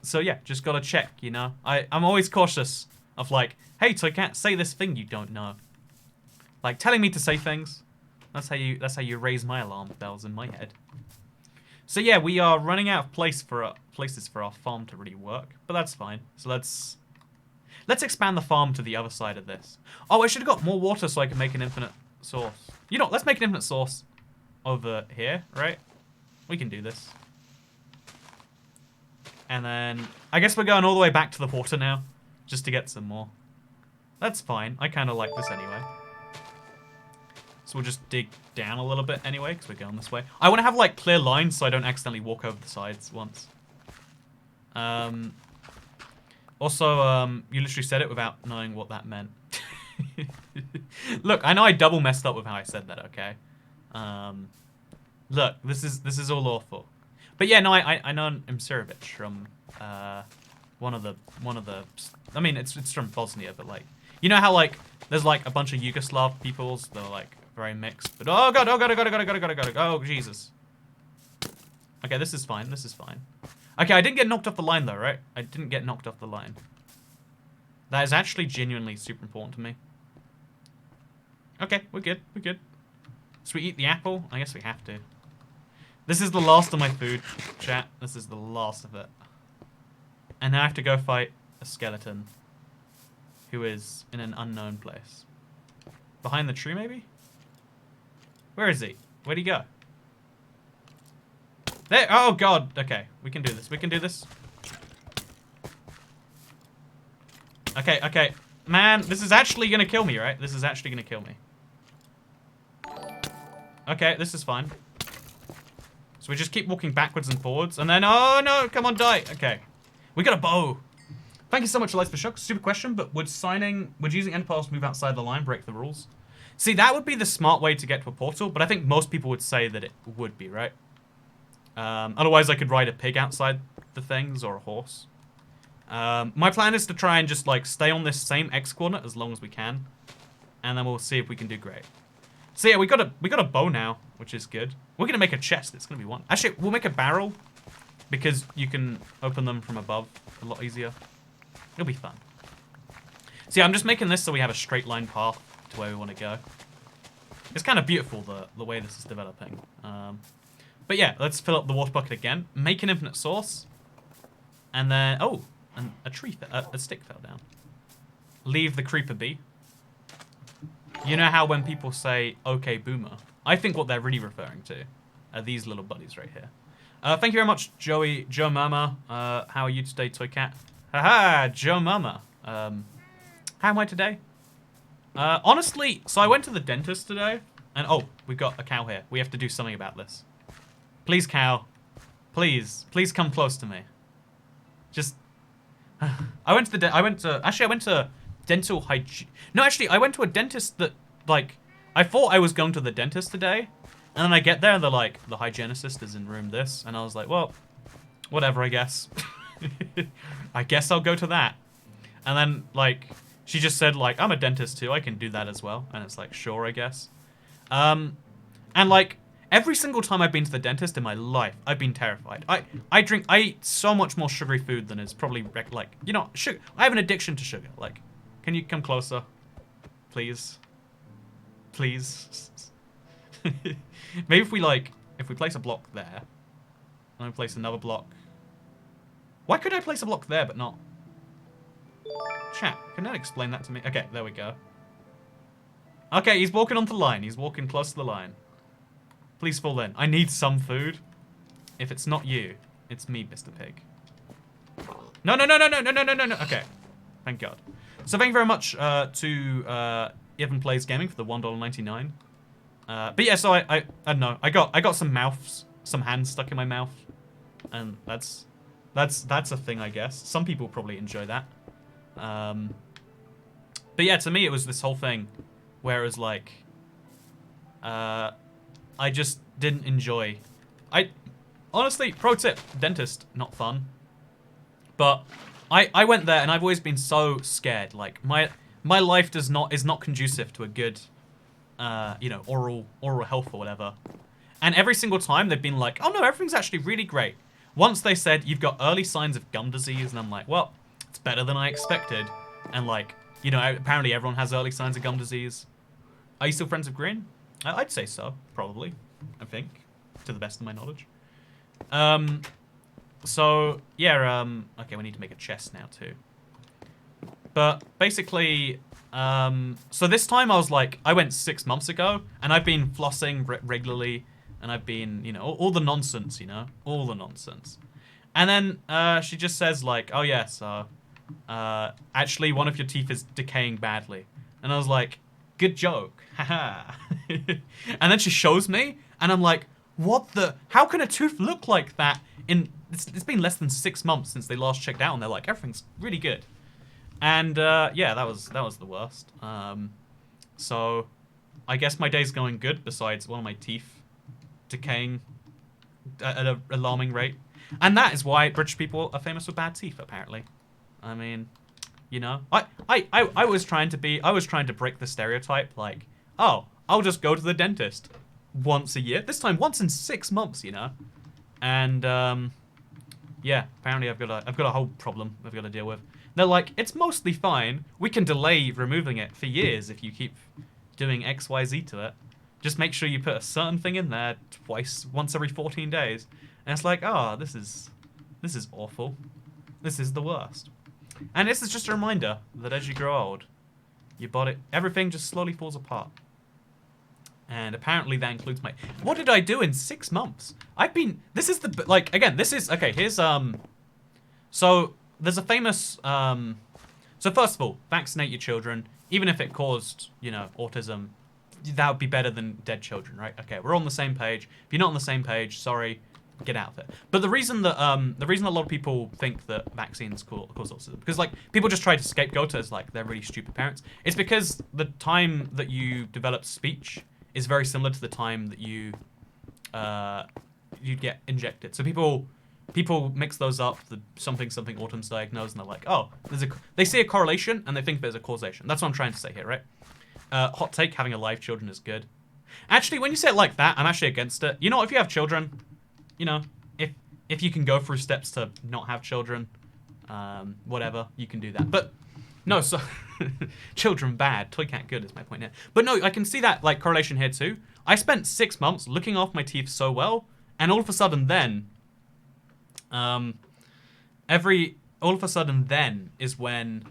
So yeah, just gotta check, you know? I'm always cautious of like, hey, Toycat, say this thing you don't know. Like, telling me to say things. That's how you raise my alarm bells in my head. So yeah, we are running out of places for our farm to really work, but that's fine. So let's expand the farm to the other side of this. Oh, I should have got more water so I can make an infinite source. You know, let's make an infinite source over here, right? We can do this. And then, I guess we're going all the way back to the water now, just to get some more. That's fine. I kind of like this anyway. So we'll just dig down a little bit anyway, because we're going this way. I want to have, like, clear lines so I don't accidentally walk over the sides once. Also, you literally said it without knowing what that meant. Look, I know I double messed up with how I said that, okay? Look, this is all awful. But yeah, no, I know Imsirovic from one of the I mean it's from Bosnia, but like you know how like there's like a bunch of Yugoslav peoples that are like very mixed. But oh god, oh Jesus. Okay, this is fine, this is fine. Okay, I didn't get knocked off the line though, right? I didn't get knocked off the line. That is actually genuinely super important to me. Okay, we're good, we're good. So we eat the apple? I guess we have to. This is the last of my food, chat. This is the last of it. And now I have to go fight a skeleton who is in an unknown place. Behind the tree, maybe? Where is he? Where'd he go? There! Oh, God! Okay, we can do this. We can do this. Okay, okay. Man, this is actually gonna kill me, right? This is actually gonna kill me. Okay, this is fine. So we just keep walking backwards and forwards, and then, oh no, come on, die. Okay. We got a bow. Thank you so much for Lights for Shock. Stupid question, but would using end pearls to move outside the line break the rules? See, that would be the smart way to get to a portal, but I think most people would say that it would be, right? Otherwise, I could ride a pig outside the things, or a horse. My plan is to try and just, like, stay on this same X coordinate as long as we can, and then we'll see if we can do great. So yeah, we got a bow now, which is good. We're gonna make a chest. It's gonna be one. Actually, we'll make a barrel because you can open them from above a lot easier. It'll be fun. So yeah, I'm just making this so we have a straight line path to where we want to go. It's kind of beautiful the way this is developing. But yeah, let's fill up the water bucket again. Make an infinite source, and then and a stick fell down. Leave the creeper be. You know how when people say, okay, boomer, I think what they're really referring to are these little buddies right here. Thank you very much, Joe Mama. How are you today, Toy Cat? Haha, Joe Mama. How am I today? Honestly, so I went to the dentist today, and oh, we've got a cow here. We have to do something about this. Please, cow. Please come close to me. Just, I went to dental hygiene. No, actually, I went to a dentist that, like, I thought I was going to the dentist today, and then I get there and they're like, the hygienist is in room this, and I was like, well, whatever, I guess. I guess I'll go to that. And then, like, she just said, like, I'm a dentist too, I can do that as well. And it's like, sure, I guess. And, like, every single time I've been to the dentist in my life, I've been terrified. I eat so much more sugary food than is probably, like, you know, sugar. I have an addiction to sugar. Like, can you come closer? Please. Please. Maybe if we place a block there, and then place another block. Why could I place a block there but not? Chat, can that explain that to me? Okay, there we go. Okay, he's walking onto the line. He's walking close to the line. Please fall in. I need some food. If it's not you, it's me, Mr. Pig. No. Okay, thank God. So thank you very much to Evan Plays Gaming for the $1.99. But yeah, so I don't know. I got some hands stuck in my mouth, and that's a thing, I guess. Some people probably enjoy that. But yeah, to me it was this whole thing, where it was like, I just didn't enjoy. Honestly, pro tip, dentist, not fun. But I went there and I've always been so scared. Like my life is not conducive to a good, you know, oral health or whatever. And every single time they've been like, oh no, everything's actually really great. Once they said you've got early signs of gum disease, and I'm like, well, it's better than I expected. And like, you know, apparently everyone has early signs of gum disease. Are you still friends with Green? I'd say so, probably. I think, to the best of my knowledge. So yeah, okay, we need to make a chest now too. But basically, so this time I was like, I went 6 months ago, and I've been flossing regularly, and I've been, you know, all the nonsense, you know, all the nonsense. And then she just says like, oh yeah, so actually one of your teeth is decaying badly. And I was like, good joke, haha. And then she shows me, and I'm like, what the? How can a tooth look like that in it's been less than 6 months since they last checked out, and they're like, everything's really good. And yeah, that was the worst. So I guess my day's going good. Besides one of my teeth decaying at an alarming rate, and that is why British people are famous for bad teeth. Apparently, I mean, you know, I was trying to break the stereotype. Like, oh, I'll just go to the dentist once a year. This time, once in 6 months. You know, and yeah, apparently I've got a whole problem I've got to deal with. They're like, it's mostly fine. We can delay removing it for years if you keep doing X, Y, Z to it. Just make sure you put a certain thing in there once every 14 days. And it's like, oh, this is awful. This is the worst. And this is just a reminder that as you grow old, your body, everything just slowly falls apart. And apparently that includes my... What did I do in 6 months? This is the... Like, again, this is... Okay, here's... So, there's a famous... So, first of all, vaccinate your children. Even if it caused, you know, autism, that would be better than dead children, right? Okay, we're on the same page. If you're not on the same page, sorry, get out of it. But the reason that a lot of people think that vaccines cause autism, because like people just try to scapegoat it as like they're really stupid parents. It's because the time that you develop speech is very similar to the time that you get injected. So people mix those up. The something autism's diagnosed, and they're like, oh, they see a correlation and they think there's a causation. That's what I'm trying to say here, right? Hot take: having alive children is good. Actually, when you say it like that, I'm actually against it. You know, if you have children, you know, if you can go through steps to not have children, whatever, you can do that. But no, so children bad, toy cat good is my point here. But no, I can see that like correlation here too. I spent 6 months looking after my teeth so well, and all of a sudden then, all of a sudden then is when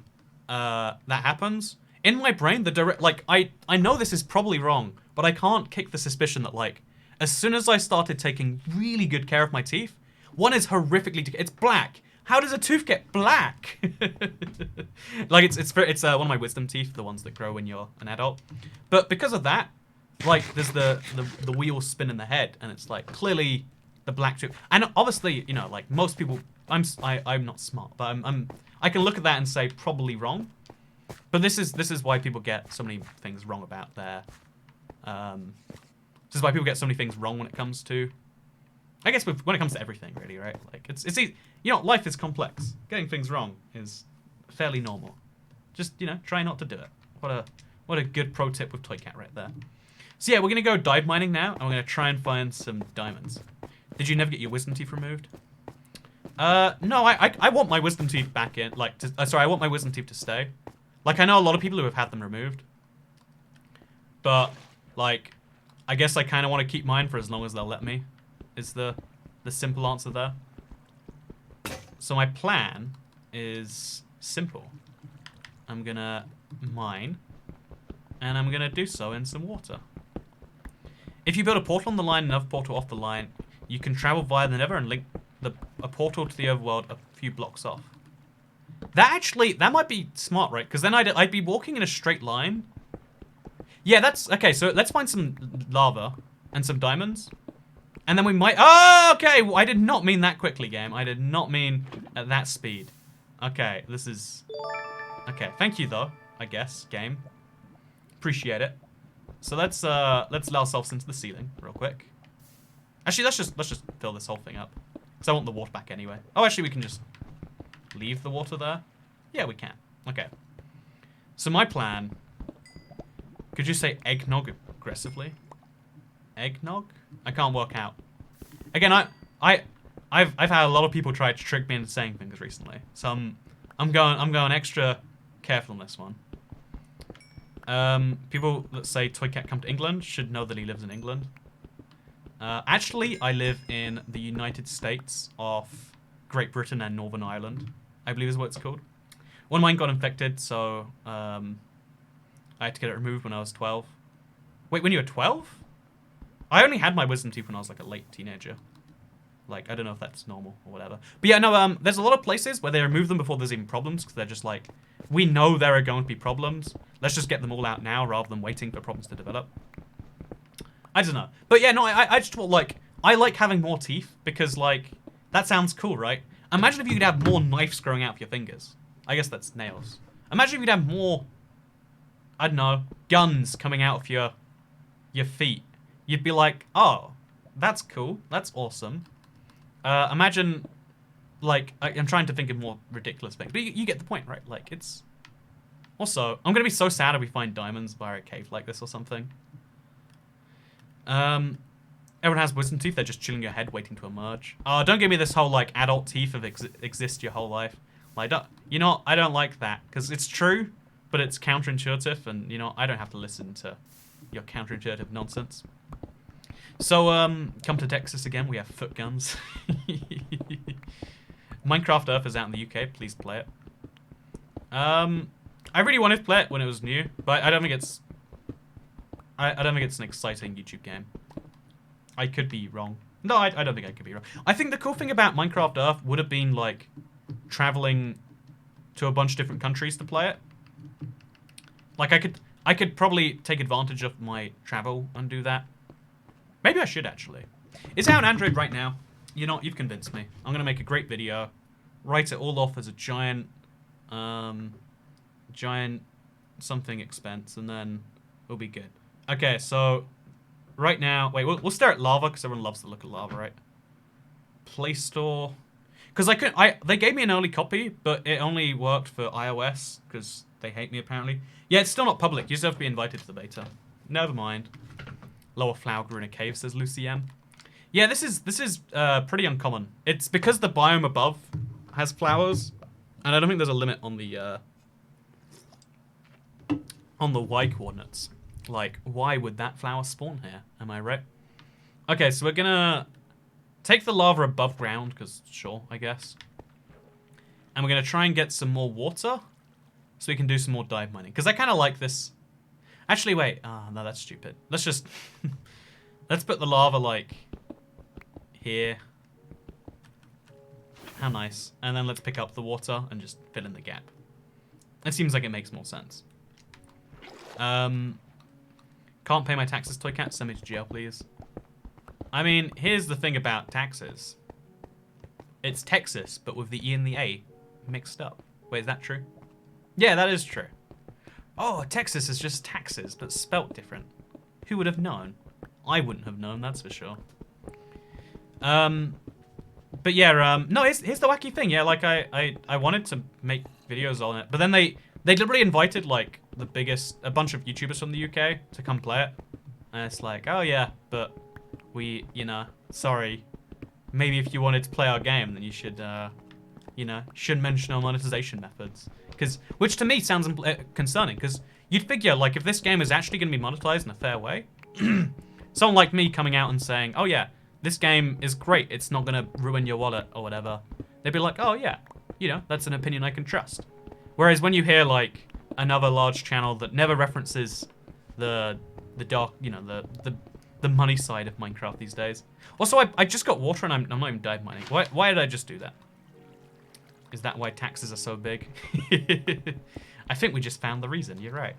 that happens. In my brain, I know this is probably wrong, but I can't kick the suspicion that like, as soon as I started taking really good care of my teeth, one is horrifically it's black. How does a tooth get black? Like it's one of my wisdom teeth, the ones that grow when you're an adult. But because of that, like there's the wheels spin in the head, and it's like clearly the black tooth. And obviously, you know, like most people, I'm not smart, but I can look at that and say probably wrong. But this is why people get so many things wrong about their this is why people get so many things wrong when it comes to, I guess when it comes to everything really, right? Like it's easy. You know, life is complex. Getting things wrong is fairly normal. Just, you know, try not to do it. What a good pro tip with Toy Cat right there. So yeah, we're gonna go dive mining now, and we're gonna try and find some diamonds. Did you never get your wisdom teeth removed? No, I want my wisdom teeth back in. Like, sorry, I want my wisdom teeth to stay. Like, I know a lot of people who have had them removed. But, like, I guess I kind of want to keep mine for as long as they'll let me, is the simple answer there. So my plan is simple. I'm going to mine, and I'm going to do so in some water. If you build a portal on the line and another portal off the line, you can travel via the Nether and link a portal to the overworld a few blocks off. That might be smart, right? Because then I'd be walking in a straight line. Yeah, that's... Okay, so let's find some lava and some diamonds. And then we might... Oh, okay! I did not mean that quickly, game. I did not mean at that speed. Okay, this is... Okay, thank you, though, I guess, game. Appreciate it. So let's let ourselves into the ceiling real quick. Actually, let's just fill this whole thing up. Because I want the water back anyway. Oh, actually, we can just... leave the water there? Yeah, we can. Okay. So my plan... Could you say eggnog aggressively? Eggnog? I can't work out. Again, I've had a lot of people try to trick me into saying things recently. So I'm going extra careful on this one. People that say Toy Cat come to England should know that he lives in England. Actually, I live in the United States of Great Britain and Northern Ireland, I believe is what it's called. One of mine got infected, so I had to get it removed when I was 12. Wait, when you were 12? I only had my wisdom teeth when I was like a late teenager. Like, I don't know if that's normal or whatever. But yeah, no, there's a lot of places where they remove them before there's even problems, because they're just like, we know there are going to be problems. Let's just get them all out now rather than waiting for problems to develop. I don't know. But yeah, no, I just thought, like, I like having more teeth because, like, That sounds cool, right? Imagine if you could have more knives growing out of your fingers. I guess that's nails. Imagine if you'd have more, I don't know, guns coming out of your feet. You'd be like, oh, that's cool. That's awesome. Imagine, like, I'm trying to think of more ridiculous things. But you get the point, right? Like, it's... Also, I'm going to be so sad if we find diamonds via a cave like this or something. Everyone has wisdom teeth. They're just chilling your head, waiting to emerge. Oh, don't give me this whole, like, adult teeth of exist your whole life. Like, you know, I don't like that. Because it's true, but it's counterintuitive. And, you know, I don't have to listen to your counterintuitive nonsense. So, come to Texas again. We have foot guns. Minecraft Earth is out in the UK. Please play it. I really wanted to play it when it was new, but I don't think it's... I don't think it's an exciting YouTube game. I could be wrong. No, I don't think I could be wrong. I think the cool thing about Minecraft Earth would have been, like, traveling to a bunch of different countries to play it. Like, I could probably take advantage of my travel and do that. Maybe I should, actually. It's out on Android right now. You know, you've convinced me. I'm going to make a great video. Write it all off as a giant something expense, and then we'll be good. Okay, so right now... Wait, we'll stare at lava, because everyone loves the look of lava, right? Play Store... Because they gave me an early copy, but it only worked for iOS, because they hate me, apparently. Yeah, it's still not public. You still have to be invited to the beta. Never mind. Lower flower grew in a cave, says Lucy M. Yeah, this is pretty uncommon. It's because the biome above has flowers, and I don't think there's a limit on the Y coordinates. Like, why would that flower spawn here? Am I right? Okay, so we're gonna take the lava above ground, because sure, I guess. And we're gonna try and get some more water, so we can do some more dive mining. Because I kind of like this. Actually, wait. Ah, no, that's stupid. Let's just... let's put the lava, like, here. How nice. And then let's pick up the water and just fill in the gap. It seems like it makes more sense. Can't pay my taxes, Toy Cat. Send me to jail, please. I mean, here's the thing about taxes. It's Texas, but with the E and the A mixed up. Wait, is that true? Yeah, that is true. Oh, Texas is just taxes, but spelt different. Who would have known? I wouldn't have known, that's for sure. But yeah, no, here's the wacky thing. Yeah, like I wanted to make videos on it, but then they deliberately invited like a bunch of YouTubers from the UK to come play it, and it's like, oh yeah, but we, you know, sorry, maybe if you wanted to play our game, then you should, you know, shouldn't mention our monetization methods, which to me sounds concerning, because you'd figure like if this game is actually going to be monetized in a fair way, someone like me coming out and saying, oh yeah, this game is great, it's not going to ruin your wallet or whatever, they'd be like, oh yeah, you know, that's an opinion I can trust. Whereas when you hear like another large channel that never references the dark, you know, the money side of Minecraft these days. Also, I just got water and I'm not even dive mining. Why did I just do that? Is that why taxes are so big? I think we just found the reason. You're right.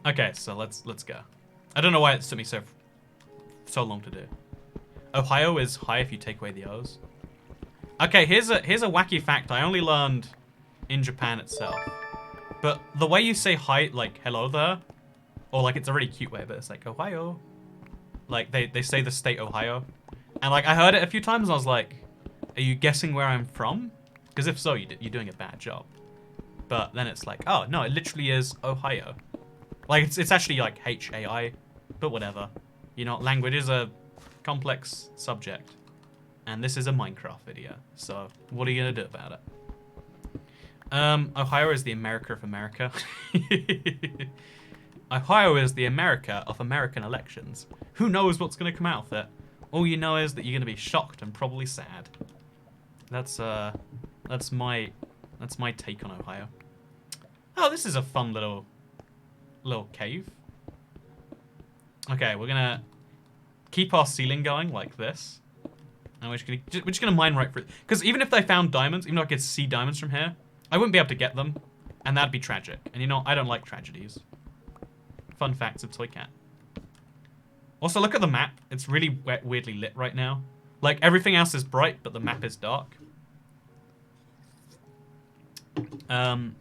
Okay, so let's go. I don't know why it took me so long to do. Ohio is high if you take away the O's. Okay, here's a wacky fact I only learned in Japan itself. But the way you say hi, like hello there, or like it's a really cute way, but it's like Ohio. Like they say the state Ohio. And like I heard it a few times and I was like, are you guessing where I'm from? Because if so, you're doing a bad job. But then it's like, oh no, it literally is Ohio. Like it's actually like H-A-I, but whatever. You know, language is a complex subject. And this is a Minecraft video. So what are you gonna do about it? Ohio is the America of America. Ohio is the America of American elections. Who knows what's going to come out of it? All you know is that you're going to be shocked and probably sad. That's my take on Ohio. Oh, this is a fun little cave. Okay, we're gonna keep our ceiling going like this, and we're just gonna mine right through. Because even if they found diamonds, even though I could see diamonds from here, I wouldn't be able to get them, and that'd be tragic. And you know, I don't like tragedies. Fun facts of Toy Cat. Also, look at the map. It's really weirdly lit right now. Like, everything else is bright, but the map is dark. If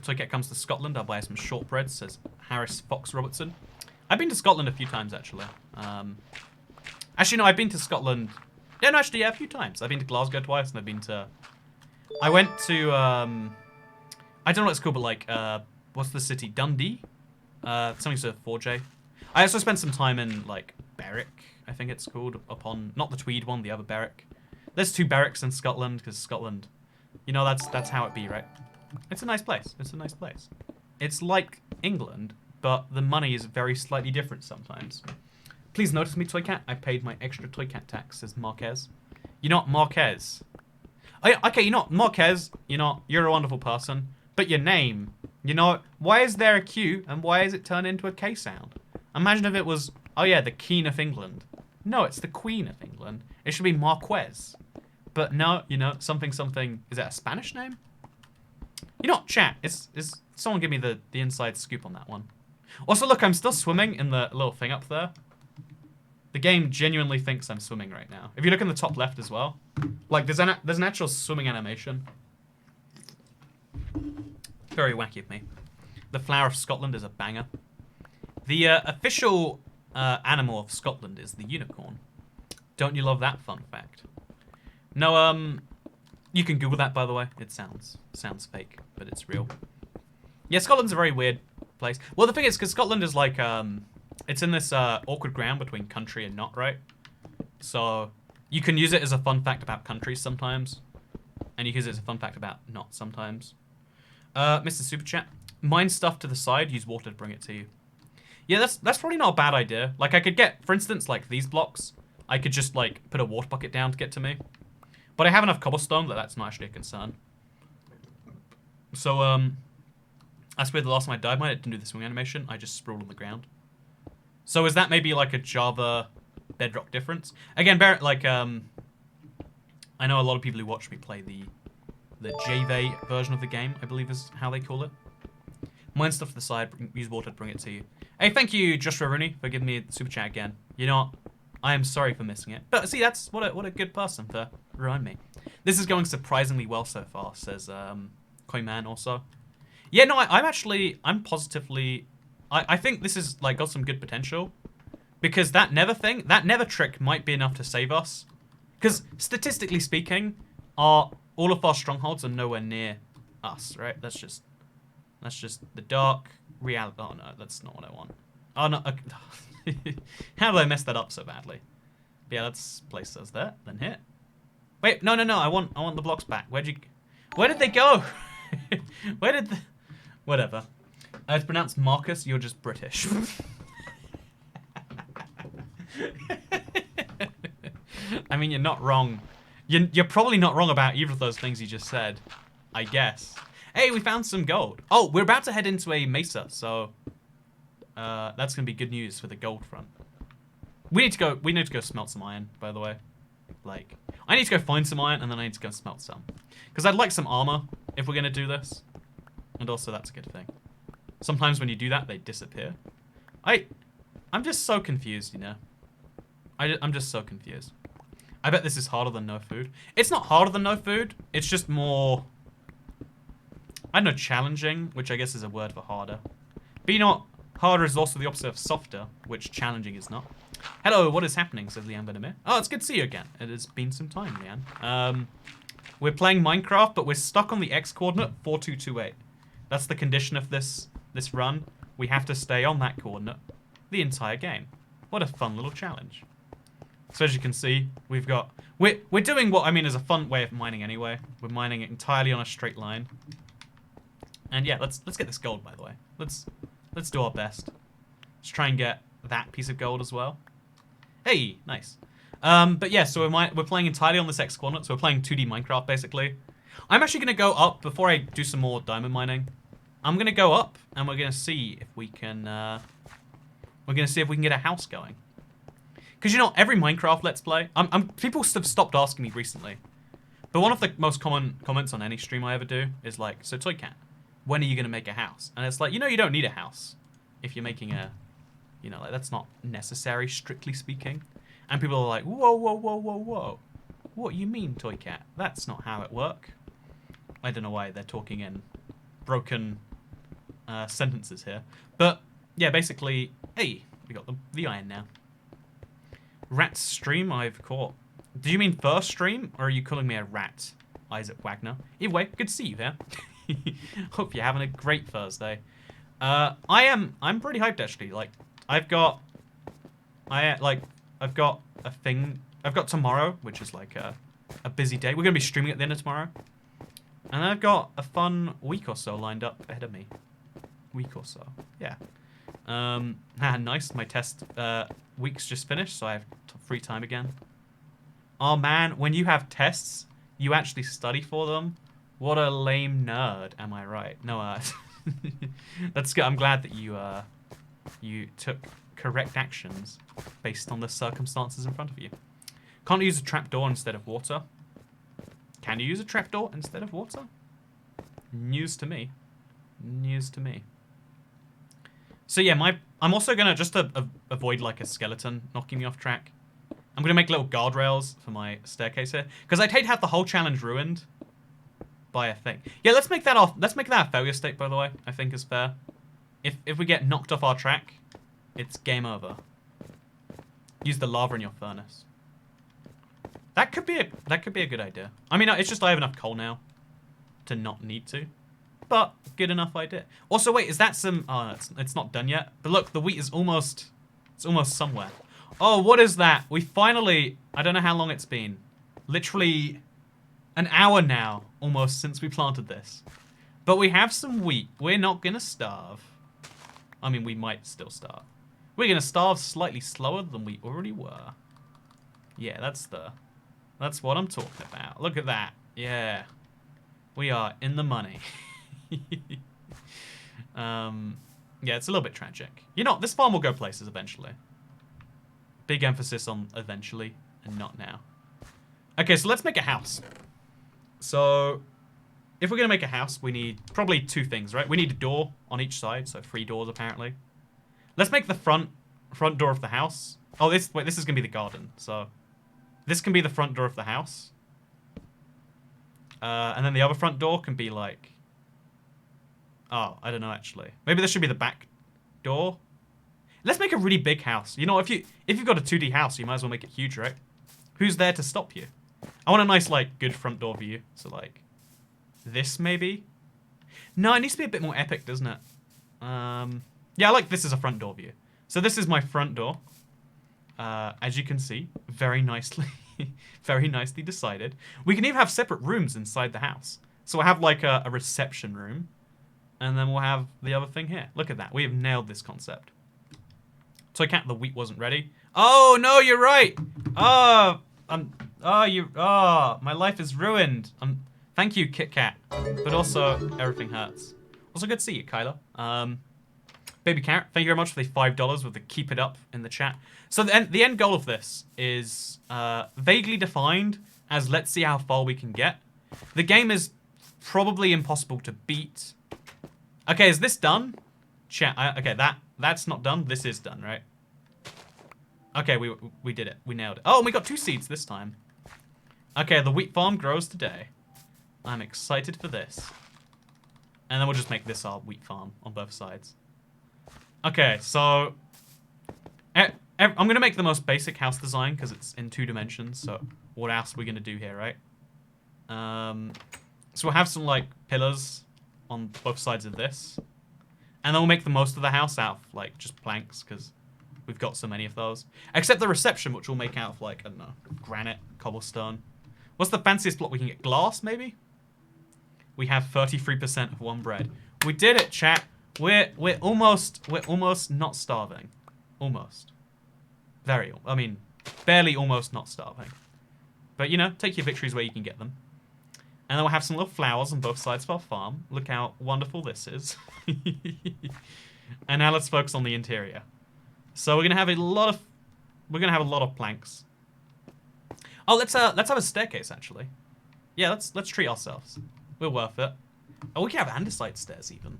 Toycat comes to Scotland, I'll buy some shortbread, says Harris Fox Robertson. I've been to Scotland a few times, actually. Actually, no, I've been to Scotland... Yeah, no, actually, yeah, a few times. I've been to Glasgow twice, and I've been to... I went to, I don't know what it's called, but, like, what's the city? Dundee? Something to 4J. I also spent some time in, like, Berwick, I think it's called, not the Tweed one, the other Berwick. There's 2 Berwicks in Scotland, because Scotland, you know, that's how it be, right? It's a nice place. It's a nice place. It's like England, but the money is very slightly different sometimes. Please notice me, Toycat. I paid my extra Toycat tax, says Marquez. You're not Marquez. Okay, you're not Marquez. You're a wonderful person. But your name, why is there a Q and why is it turned into a K sound? Imagine if it was, oh yeah, the Queen of England. No, it's the Queen of England. It should be Marquez. But no, something. Is that a Spanish name? Chat. Is someone give me the inside scoop on that one? Also, look, I'm still swimming in the little thing up there. The game genuinely thinks I'm swimming right now. If you look in the top left as well, like there's an actual swimming animation. Very wacky of me. The Flower of Scotland is a banger. The official animal of Scotland is the unicorn. Don't you love that fun fact? No, you can Google that, by the way. It sounds fake, but it's real. Yeah, Scotland's a very weird place. Well, the thing is, because Scotland is like, it's in this awkward ground between country and not, right? So you can use it as a fun fact about countries sometimes, and you can use it as a fun fact about not sometimes. Mr. Super Chat, mine stuff to the side, use water to bring it to you. Yeah, that's probably not a bad idea. Like, I could get, for instance, like these blocks, I could just, like, put a water bucket down to get to me. But I have enough cobblestone that that's not actually a concern. So, that's weird. The last time I died, I didn't do the swing animation. I just sprawled on the ground. So is that maybe, like, a Java Bedrock difference? Again, like, I know a lot of people who watch me play the Java version of the game, I believe is how they call it. Mine stuff to the side, use water to bring it to you. Hey, thank you, GeogussrWizard, for giving me a super chat again. You know what? I am sorry for missing it. But see, that's what a good person for reminding me. This is going surprisingly well so far, says Koyman also. Yeah, no, I'm positively... I think this is, like, got some good potential. Because that never trick might be enough to save us. Because, statistically speaking, all of our strongholds are nowhere near us, right? That's just the dark reality. Oh, no, that's not what I want. Oh, no. Okay. How did I mess that up so badly? But yeah, let's place those there, then hit. Wait, no. I want the blocks back. Where did they go? Where did the... Whatever. It's pronounced Marcus, you're just British. I mean, you're not wrong. You're probably not wrong about either of those things you just said. I guess. Hey, we found some gold. Oh, we're about to head into a mesa, so... that's gonna be good news for the gold front. We need to go smelt some iron, by the way. Like, I need to go find some iron, and then I need to go smelt some. Because I'd like some armor, if we're gonna do this. And also, that's a good thing. Sometimes when you do that, they disappear. I'm just so confused, I'm just so confused. I bet this is harder than no food. It's not harder than no food. It's just more... I don't know, challenging, which I guess is a word for harder. But you know what? Harder is also the opposite of softer, which challenging is not. Hello, what is happening, says Leanne Benamir. Oh, it's good to see you again. It has been some time, Leanne. We're playing Minecraft, but we're stuck on the X coordinate 4228. That's the condition of this run. We have to stay on that coordinate the entire game. What a fun little challenge. So as you can see, we've got... We're doing what I mean is a fun way of mining anyway. We're mining it entirely on a straight line. And yeah, let's get this gold, by the way. Let's do our best. Let's try and get that piece of gold as well. Hey, nice. But yeah, so we're playing entirely on this X coordinate, so we're playing 2D Minecraft, basically. I'm actually going to go up, before I do some more diamond mining, I'm going to go up, and we're going to see if we can, get a house going. Because, every Minecraft Let's Play, people have stopped asking me recently, but one of the most common comments on any stream I ever do is like, so Toycat, when are you going to make a house? And it's like, you don't need a house if you're making a, like, that's not necessary, strictly speaking. And people are like, whoa, whoa, whoa, whoa, whoa. What you mean, Toy Cat? That's not how it work. I don't know why they're talking in broken sentences here. But, yeah, basically, hey, we got the iron now. Rat stream I've caught. Do you mean first stream, or are you calling me a rat, Isaac Wagner? Either way, good to see you here. Hope you're having a great Thursday. I'm pretty hyped, actually. Like, I've got a thing. I've got tomorrow, which is like a busy day. We're gonna be streaming at the end of tomorrow, and I've got a fun week or so lined up ahead of me. Week or so, yeah. Nice. My test week's just finished, so I have free time again. Oh man, when you have tests, you actually study for them. What a lame nerd, am I right? No, that's good. I'm glad that you took correct actions based on the circumstances in front of you. Can't use a trapdoor instead of water. Can you use a trapdoor instead of water? News to me. News to me. So yeah, I'm also gonna, just to avoid like a skeleton knocking me off track, I'm gonna make little guardrails for my staircase here, because I'd hate to have the whole challenge ruined by a thing. Yeah, let's make that a failure state, by the way. I think is fair. If we get knocked off our track, it's game over. Use the lava in your furnace. That could be a good idea. I mean, it's just I have enough coal now to not need to. But good enough idea. Also, wait, is that some... Oh, it's not done yet. But look, the wheat is almost... It's almost somewhere. Oh, what is that? We finally... I don't know how long it's been. Literally an hour now, almost, since we planted this. But we have some wheat. We're not going to starve. I mean, we might still starve. We're going to starve slightly slower than we already were. Yeah, that's what I'm talking about. Look at that. Yeah. We are in the money. Yeah, it's a little bit tragic. You know, this farm will go places eventually. Big emphasis on eventually and not now. Okay, so let's make a house. So, if we're going to make a house, we need probably two things, right? We need a door on each side, so 3 doors apparently. Let's make the front door of the house. Oh, this is going to be the garden, so... This can be the front door of the house. And then the other front door can be like... Oh, I don't know actually. Maybe this should be the back door. Let's make a really big house. You know, if you've got a 2D house, you might as well make it huge, right? Who's there to stop you? I want a nice, like, good front door view. So, like, this maybe? No, it needs to be a bit more epic, doesn't it? Yeah, I like this as a front door view. So this is my front door. As you can see, very nicely, very nicely decided. We can even have separate rooms inside the house. So we'll have like a reception room, and then we'll have the other thing here. Look at that. We have nailed this concept. Toy Cat, the wheat wasn't ready. Oh no, you're right. My life is ruined. Thank you, Kit Kat, but also everything hurts. Also, good to see you, Kyla. Baby Carrot, thank you very much for the $5 with the keep it up in the chat. So the end goal of this is vaguely defined as let's see how far we can get. The game is probably impossible to beat. Okay, is this done? Chat. Okay, that's not done. This is done, right? Okay, we did it. We nailed it. Oh, and we got 2 seeds this time. Okay, the wheat farm grows today. I'm excited for this. And then we'll just make this our wheat farm on both sides. Okay, so I'm going to make the most basic house design because it's in 2 dimensions. So what else are we going to do here, right? So we'll have some like pillars on both sides of this. And then we'll make the most of the house out of like just planks because we've got so many of those. Except the reception, which we'll make out of like, I don't know, granite, cobblestone. What's the fanciest block we can get? Glass, maybe? We have 33% of 1 bread. We did it, chat. We're almost not starving. Almost. Barely almost not starving. But, you know, take your victories where you can get them. And then we'll have some little flowers on both sides of our farm. Look how wonderful this is. And now let's focus on the interior. So we're gonna have a lot of planks. Oh, let's have a staircase actually. Yeah, let's treat ourselves. We're worth it. Oh, we can have andesite stairs even.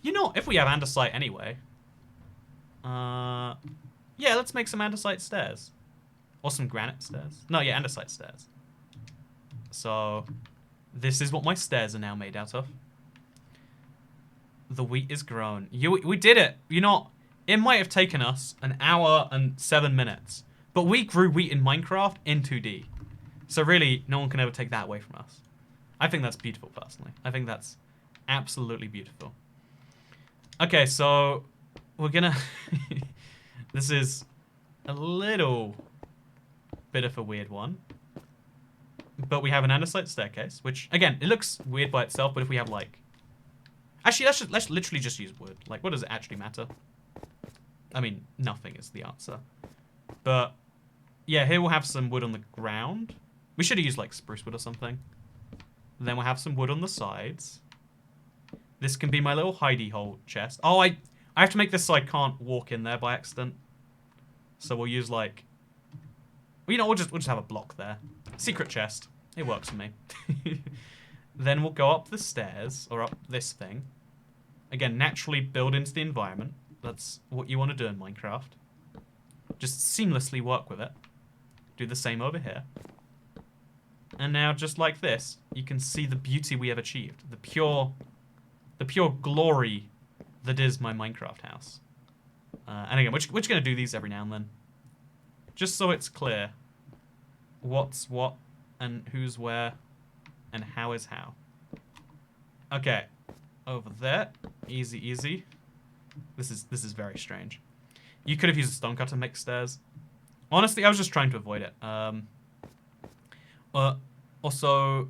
You know, if we have andesite anyway. Yeah, let's make some andesite stairs. Or some granite stairs. No, yeah, andesite stairs. So, this is what my stairs are now made out of. The wheat is grown. We did it. You know, it might have taken us an hour and 7 minutes. But we grew wheat in Minecraft in 2D. So really, no one can ever take that away from us. I think that's beautiful, personally. I think that's absolutely beautiful. Okay, so we're gonna... This is a little bit of a weird one. But we have an andesite staircase, which, again, it looks weird by itself, but if we have, like... Actually, let's literally just use wood. Like, what does it actually matter? I mean, nothing is the answer. But, yeah, here we'll have some wood on the ground. We should have used, like, spruce wood or something. Then we'll have some wood on the sides. This can be my little hidey hole chest. Oh, I have to make this so I can't walk in there by accident. So we'll use, like... Well, you know, we'll just have a block there. Secret chest. It works for me. Then we'll go up the stairs, or up this thing. Again, naturally build into the environment. That's what you want to do in Minecraft. Just seamlessly work with it. Do the same over here. And now, just like this, you can see the beauty we have achieved. The pure glory that is my Minecraft house. And again, we're just going to do these every now and then. Just so it's clear what's what and who's where and how is how. Okay, over there, easy, easy. This is very strange. You could have used a stonecutter to make stairs. Honestly, I was just trying to avoid it. Also,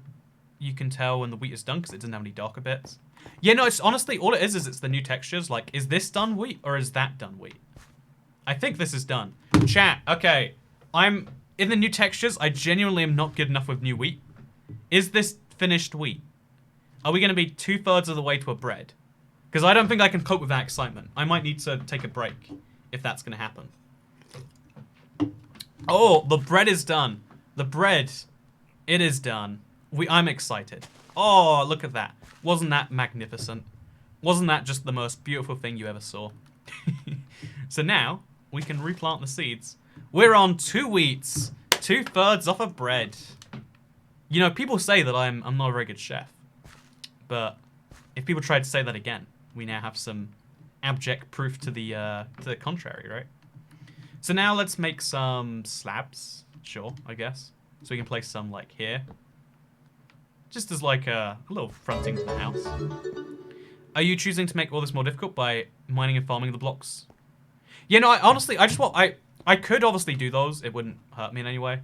you can tell when the wheat is done because it doesn't have any darker bits. Yeah, no, it's honestly all it is it's the new textures. Like, is this done wheat or is that done wheat? I think this is done. Chat, okay. I'm in the new textures. I genuinely am not good enough with new wheat. Is this finished wheat? Are we going to be 2/3 of the way to a bread? Because I don't think I can cope with that excitement. I might need to take a break if that's going to happen. Oh, the bread is done. The bread, it is done. I'm excited. Oh, look at that. Wasn't that magnificent? Wasn't that just the most beautiful thing you ever saw? So now, we can replant the seeds. We're on 2 wheats, 2/3 off of bread. You know, people say that I'm not a very good chef. But if people try to say that again, we now have some abject proof to the contrary, right? So now let's make some slabs. Sure, I guess. So we can place some, like, here. Just as, like, a little fronting to the house. Are you choosing to make all this more difficult by mining and farming the blocks? Yeah, no, honestly, I just want... I could obviously do those. It wouldn't hurt me in any way.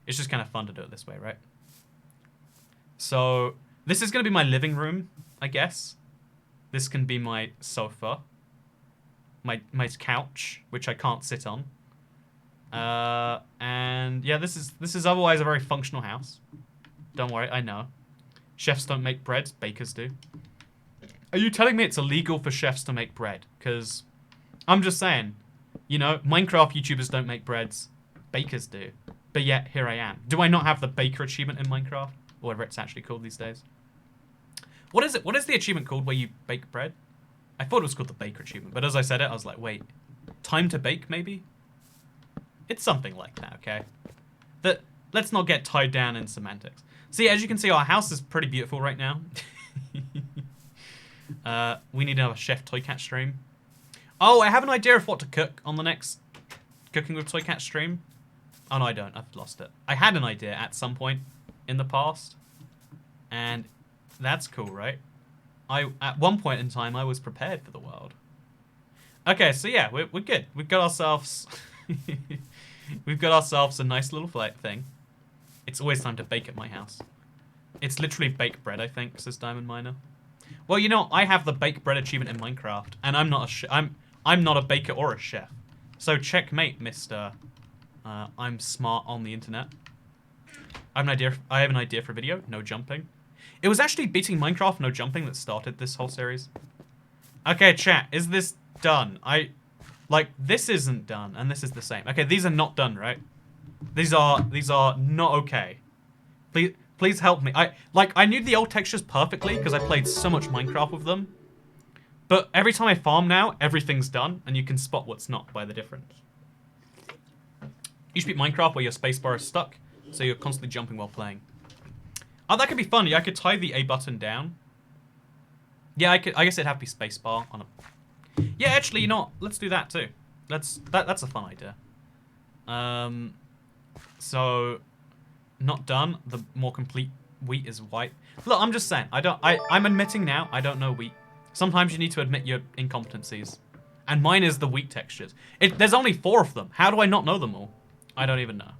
It's just kind of fun to do it this way, right? So, this is going to be my living room, I guess. This can be my sofa. My couch, which I can't sit on. And yeah, this is otherwise a very functional house. Don't worry, I know. Chefs don't make bread, bakers do. Are you telling me it's illegal for chefs to make bread? Because I'm just saying, you know, Minecraft YouTubers don't make breads, bakers do. But yet, here I am. Do I not have the baker achievement in Minecraft? Or whatever it's actually called these days. What is it? What is the achievement called where you bake bread? I thought it was called the baker achievement, but as I said it, I was like, wait, time to bake, maybe? It's something like that, okay? Let's not get tied down in semantics. See, as you can see, our house is pretty beautiful right now. We need another Chef Toycat stream. Oh, I have an idea of what to cook on the next Cooking with Toycat stream. Oh, no, I don't. I've lost it. I had an idea at some point in the past. And that's cool, right? At one point in time, I was prepared for the world. Okay, so yeah, we're good. We've got ourselves... We've got ourselves a nice little thing. It's always time to bake at my house. It's literally bake bread, I think, says Diamond Miner. Well, you know, I have the bake bread achievement in Minecraft, and I'm not a baker or a chef. So checkmate, Mr. I'm smart on the internet. I have an idea for a video. No jumping. It was actually beating Minecraft no jumping that started this whole series. Okay, chat, is this done? Like, this isn't done, and this is the same. Okay, these are not done, right? These are not okay. Please help me. I knew the old textures perfectly because I played so much Minecraft with them. But every time I farm now, everything's done, and you can spot what's not by the difference. You should beat Minecraft where your spacebar is stuck, so you're constantly jumping while playing. Oh, that could be fun. Yeah, I could tie the A button down. Yeah, I guess it'd have to be spacebar on a... Yeah, actually, you know what? Let's do that too. That's a fun idea. So, not done. The more complete wheat is white. Look, I'm just saying. I'm admitting now, I don't know wheat. Sometimes you need to admit your incompetencies. And mine is the wheat textures. There's only 4 of them. How do I not know them all? I don't even know.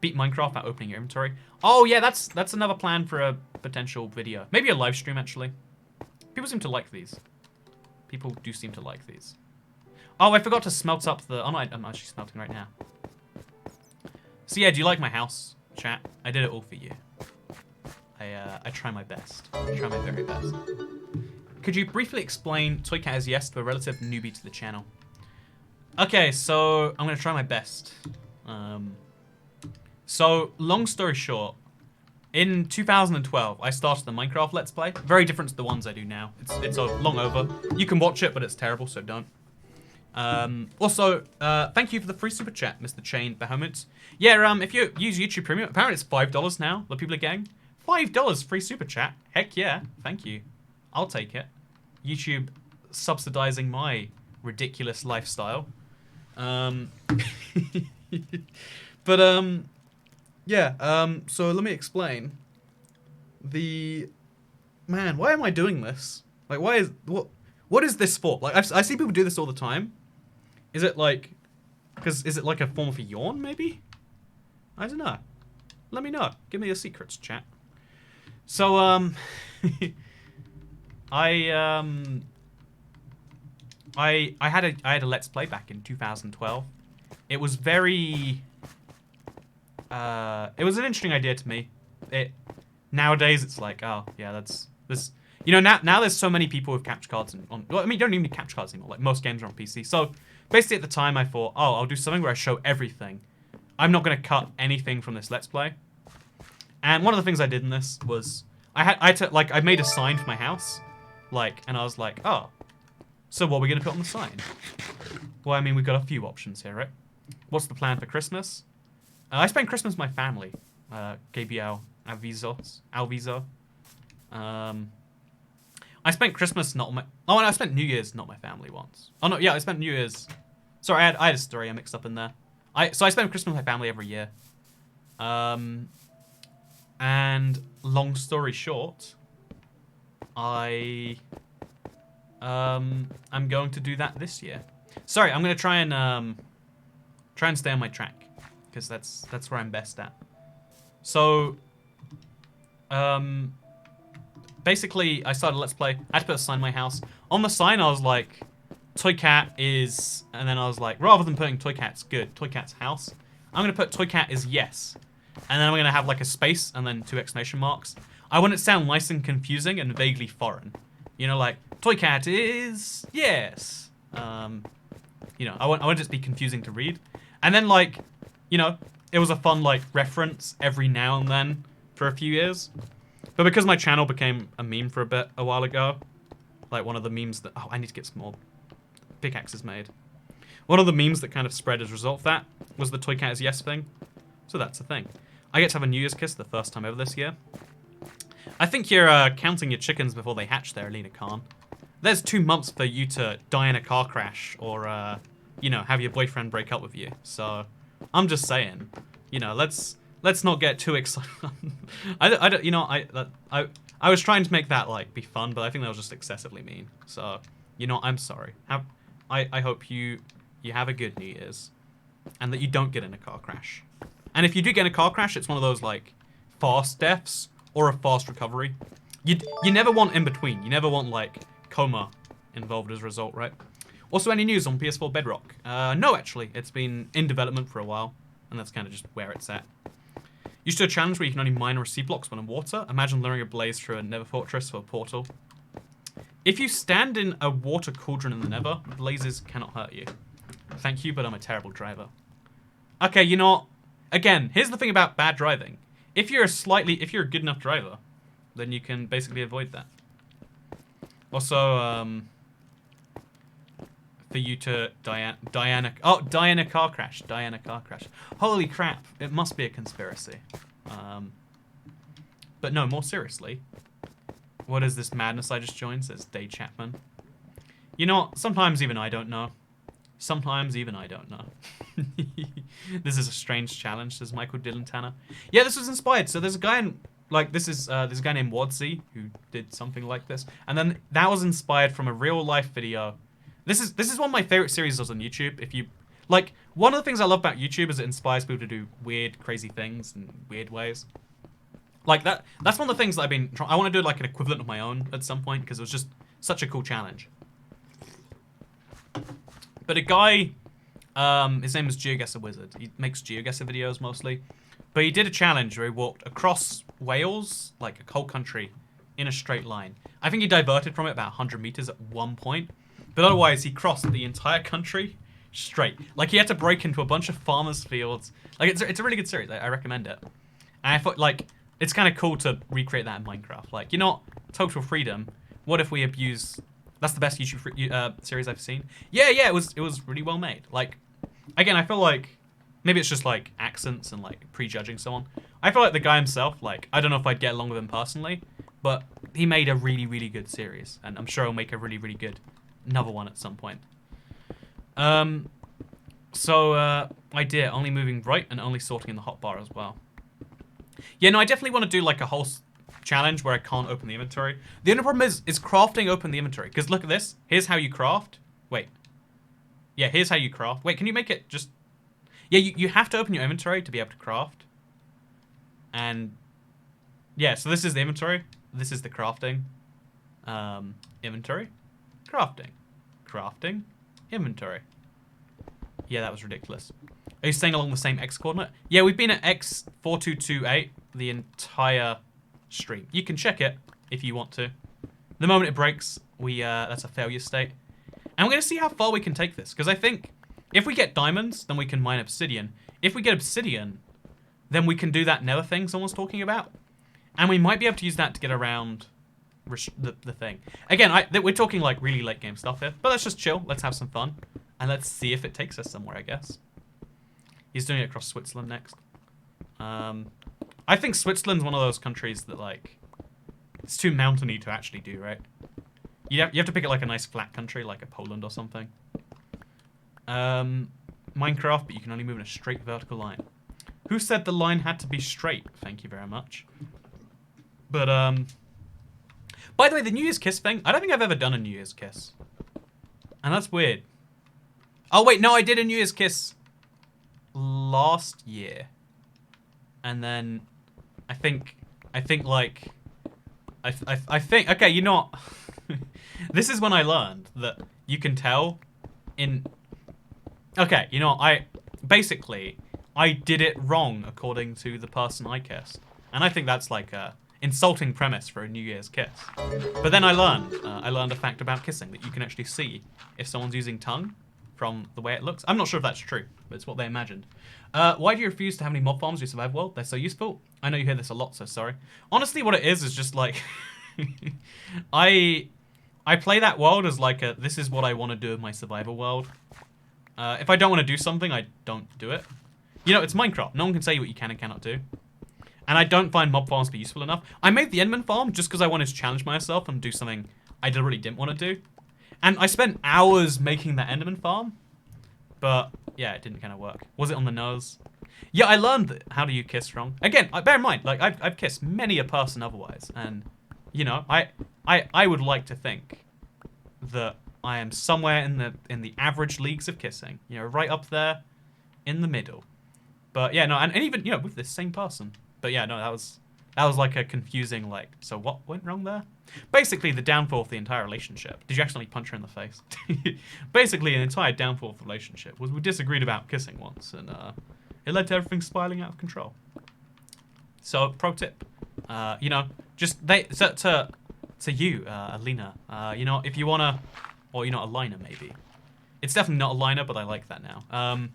Beat Minecraft by opening your inventory. Oh yeah, that's another plan for a potential video. Maybe a live stream actually. People seem to like these. People do seem to like these. Oh, I forgot to smelt up the... Oh no, I'm actually smelting right now. So yeah, do you like my house, chat? I did it all for you. I try my best. I try my very best. Could you briefly explain Toy Cat is Yes to a relative newbie to the channel? Okay, so I'm gonna try my best. So long story short, in 2012, I started the Minecraft Let's Play. Very different to the ones I do now. It's long over. You can watch it, but it's terrible, so don't. Also, thank you for the free super chat, Mr. Chain Bahamut. Yeah, if you use YouTube Premium, apparently it's $5 now that people are getting. $5 free super chat. Heck yeah, thank you. I'll take it. YouTube subsidizing my ridiculous lifestyle. Yeah, so let me explain. Man, why am I doing this? Like, what is this for? Like, I see people do this all the time. Is it like, is it like a form of a yawn, maybe? I don't know. Let me know. Give me your secrets, chat. So, I had a Let's Play back in 2012. It was very... it was an interesting idea to me. Nowadays, it's like, oh, yeah, this... You know, now there's so many people with capture cards on... Well, I mean, you don't even need capture cards anymore. Like, most games are on PC. So, basically at the time, I thought, oh, I'll do something where I show everything. I'm not going to cut anything from this Let's Play. And one of the things I did in this was... I made a sign for my house. Like, and I was like, oh, so what are we going to put on the sign? Well, I mean, we've got a few options here, right? What's the plan for Christmas? I spent Christmas with my family. Gabriel Alviso. I spent Christmas not my... Oh, and I spent New Year's not my family once. Oh, no, yeah, I spent New Year's... Sorry, I had a story I mixed up in there. So I spend Christmas with my family every year. And long story short, I'm going to do that this year. Sorry, I'm going to try and stay on my track, because that's where I'm best at. So, basically, I started Let's Play. I had to put a sign in my house. On the sign, I was like, Toy Cat is... And then I was like, rather than putting Toy Cat's good, Toy Cat's house, I'm going to put Toy Cat is yes. And then I'm going to have like a space and then 2 exclamation marks. I want it to sound nice and confusing and vaguely foreign. You know, like, Toy Cat is yes. You know, I want it to be confusing to read. And then, like, you know, it was a fun, like, reference every now and then for a few years. But because my channel became a meme for a while ago, like one of the memes that... Oh, I need to get some more pickaxes made. One of the memes that kind of spread as a result of that was the Toy Cat is yes thing. So that's a thing. I get to have a New Year's kiss the first time ever this year. I think you're counting your chickens before they hatch there, Alina Khan. There's 2 months for you to die in a car crash or, you know, have your boyfriend break up with you. So, I'm just saying, you know, let's not get too excited. I don't, you know, I was trying to make that, like, be fun, but I think that was just excessively mean. So, you know, I'm sorry. I hope you have a good New Year's and that you don't get in a car crash. And if you do get in a car crash, it's one of those, like, fast deaths or a fast recovery. You never want in between. You never want, like, coma involved as a result, right? Also, any news on PS4 Bedrock? No, actually. It's been in development for a while, and that's kind of just where it's at. Used to a challenge where you can only mine or receive blocks when in water. Imagine luring a blaze through a nether fortress or a portal. If you stand in a water cauldron in the nether, blazes cannot hurt you. Thank you, but I'm a terrible driver. Okay, you know what? Again, here's the thing about bad driving. If you're a good enough driver, then you can basically avoid that. Also, for you to die in a car crash. Die in a car crash. Holy crap! It must be a conspiracy. But no, more seriously, what is this madness I just joined? Says Dave Chapman. You know what? Sometimes even I don't know. Sometimes even I don't know. This is a strange challenge, says Michael Dylan Tanner. Yeah, this was inspired. So there's a guy in, like, there's a guy named WadZee who did something like this. And then that was inspired from a real life video. This is one of my favorite series on YouTube. If you, like, one of the things I love about YouTube is it inspires people to do weird, crazy things in weird ways. Like, that's one of the things that I've been trying. I want to do, like, an equivalent of my own at some point because it was just such a cool challenge. But a guy, his name is GeogussrWizard. He makes GeoGuessr videos mostly. But he did a challenge where he walked across Wales, like a whole country, in a straight line. I think he diverted from it about 100 meters at one point. But otherwise, he crossed the entire country straight. Like, he had to break into a bunch of farmers' fields. Like, it's a really good series. I recommend it. And I thought, like, it's kind of cool to recreate that in Minecraft. Like, you know, total freedom. What if we abuse... That's the best YouTube series I've seen. Yeah, it was really well made. Like, again, I feel like maybe it's just like accents and like prejudging someone. I feel like the guy himself, like, I don't know if I'd get along with him personally, but he made a really, really good series, and I'm sure he'll make a really, really good another one at some point. Idea, only moving right and only sorting in the hotbar as well. Yeah, no, I definitely want to do like a whole challenge where I can't open the inventory. The only problem is crafting open the inventory. Because look at this. Here's how you craft. Wait. Yeah, here's how you craft. Wait, can you make it just... Yeah, you have to open your inventory to be able to craft. And... Yeah, so this is the inventory. This is the crafting. Inventory. Crafting. Crafting. Inventory. Yeah, that was ridiculous. Are you staying along the same X coordinate? Yeah, we've been at X4228 the entire... stream. You can check it if you want to. The moment it breaks, that's a failure state. And we're going to see how far we can take this. Because I think if we get diamonds, then we can mine obsidian. If we get obsidian, then we can do that nether thing someone's talking about. And we might be able to use that to get around the thing. Again, we're talking like really late game stuff here. But let's just chill. Let's have some fun. And let's see if it takes us somewhere, I guess. He's doing it across Switzerland next. I think Switzerland's one of those countries that, like, it's too mountainy to actually do, right? You have to pick it like a nice flat country, like a Poland or something. Minecraft, but you can only move in a straight vertical line. Who said the line had to be straight? Thank you very much. But, by the way, the New Year's Kiss thing, I don't think I've ever done a New Year's Kiss. And that's weird. Oh, wait, no, I did a New Year's Kiss last year. And then... I think, okay, you know what? This is when I learned that you can tell in... Okay, you know what? Basically, I did it wrong according to the person I kissed. And I think that's like a insulting premise for a New Year's kiss. But then I learned a fact about kissing, that you can actually see if someone's using tongue from the way it looks. I'm not sure if that's true, but it's what they imagined. Why do you refuse to have any mob farms in your survival world? They're so useful. I know you hear this a lot, so sorry. Honestly, what it is just like... I play that world as like this is what I want to do in my survival world. If I don't want to do something, I don't do it. You know, it's Minecraft. No one can tell you what you can and cannot do. And I don't find mob farms to be useful enough. I made the Enderman farm just because I wanted to challenge myself and do something I really didn't want to do. And I spent hours making that Enderman farm. But, yeah, it didn't kind of work. Was it on the nose? Yeah, I learned how do you kiss wrong. Again, bear in mind, like, I've kissed many a person otherwise. And, you know, I would like to think that I am somewhere in the average leagues of kissing. You know, right up there in the middle. But, yeah, no, and even, you know, with this same person. But, yeah, no, that was like a confusing, like, so what went wrong there? Basically, the downfall of the entire relationship. Did you accidentally punch her in the face? Basically, an entire downfall of the relationship was we disagreed about kissing once, and it led to everything spiraling out of control. So, pro tip, you know, just to you, Alina, you know, if you wanna, or you know, Alina maybe. It's definitely not Alina, but I like that now.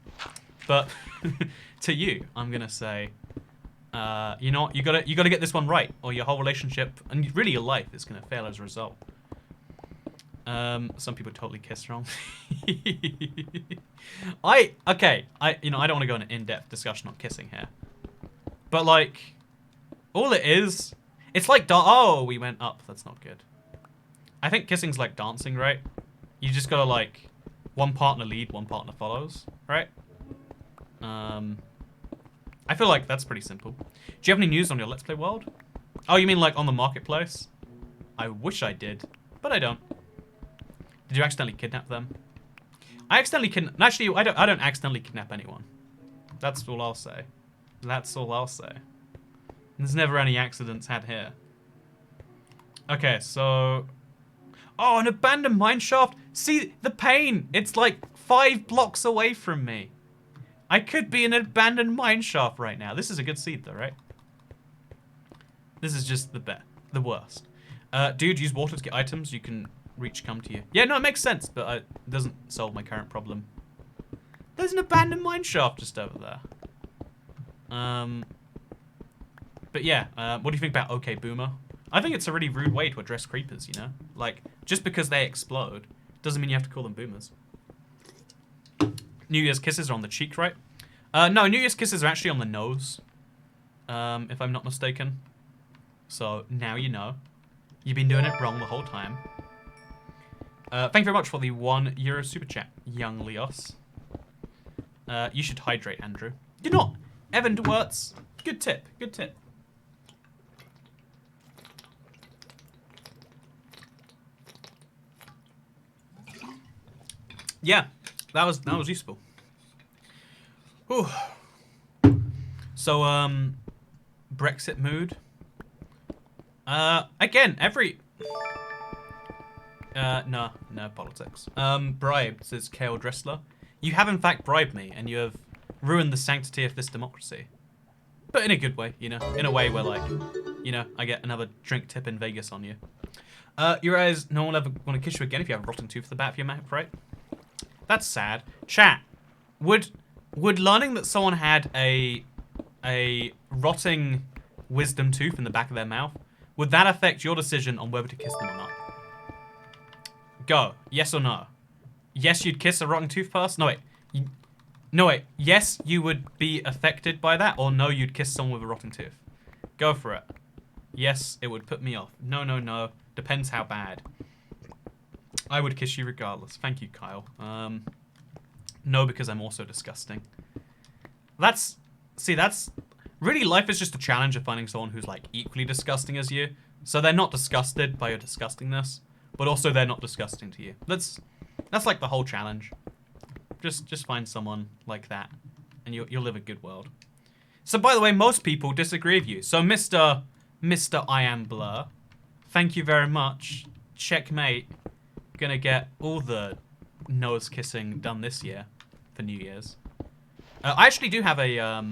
But to you, I'm gonna say. You know, you gotta get this one right, or your whole relationship and really your life is gonna fail as a result. Some people totally kiss wrong. I don't want to go in an in-depth discussion on kissing here. But like, all it is, it's like oh, we went up. That's not good. I think kissing's like dancing, right? You just gotta like, one partner lead, one partner follows, right? I feel like that's pretty simple. Do you have any news on your Let's Play world? Oh, you mean like on the marketplace? I wish I did, but I don't. Did you accidentally kidnap them? I accidentally actually, I don't accidentally kidnap anyone. That's all I'll say. That's all I'll say. There's never any accidents had here. Okay, so... Oh, an abandoned mineshaft? See, the pain! It's like 5 blocks away from me. I could be in an abandoned mineshaft right now. This is a good seed though, right? This is just the worst. Dude, use water to get items. You can reach come to you. Yeah, no, it makes sense, but it doesn't solve my current problem. There's an abandoned mineshaft just over there. But yeah, what do you think about OK Boomer? I think it's a really rude way to address creepers, you know? Like, just because they explode doesn't mean you have to call them boomers. New Year's kisses are on the cheek, right? No, New Year's kisses are actually on the nose. If I'm not mistaken. So, now you know. You've been doing it wrong the whole time. Thank you very much for the €1 super chat, young Leos. You should hydrate, Andrew. Do not. Evan Dwertz. Good tip. Good tip. Yeah, that was useful. Whew. So, Brexit mood. Again, no politics. Bribed, says Kale Dressler. You have in fact bribed me, and you have ruined the sanctity of this democracy. But in a good way, you know? In a way where, like, you know, I get another drink tip in Vegas on you. Your eyes, no one will ever want to kiss you again if you have a rotten tooth at the back of your mouth, right? That's sad. Chat, would learning that someone had a rotting wisdom tooth in the back of their mouth, would that affect your decision on whether to kiss them or not? Go. Yes or no? Yes, you'd kiss a rotten tooth person? No, wait. Yes, you would be affected by that, or no, you'd kiss someone with a rotten tooth? Go for it. Yes, it would put me off. No. Depends how bad. I would kiss you regardless. Thank you, Kyle. No, because I'm also disgusting. Really, life is just a challenge of finding someone who's, like, equally disgusting as you. So they're not disgusted by your disgustingness, but also they're not disgusting to you. That's like the whole challenge. Just find someone like that, and you'll live a good world. So, by the way, most people disagree with you. So, Mr. I Am Blur, thank you very much. Checkmate. Gonna get all the nose kissing done this year for New Year's. I actually do have a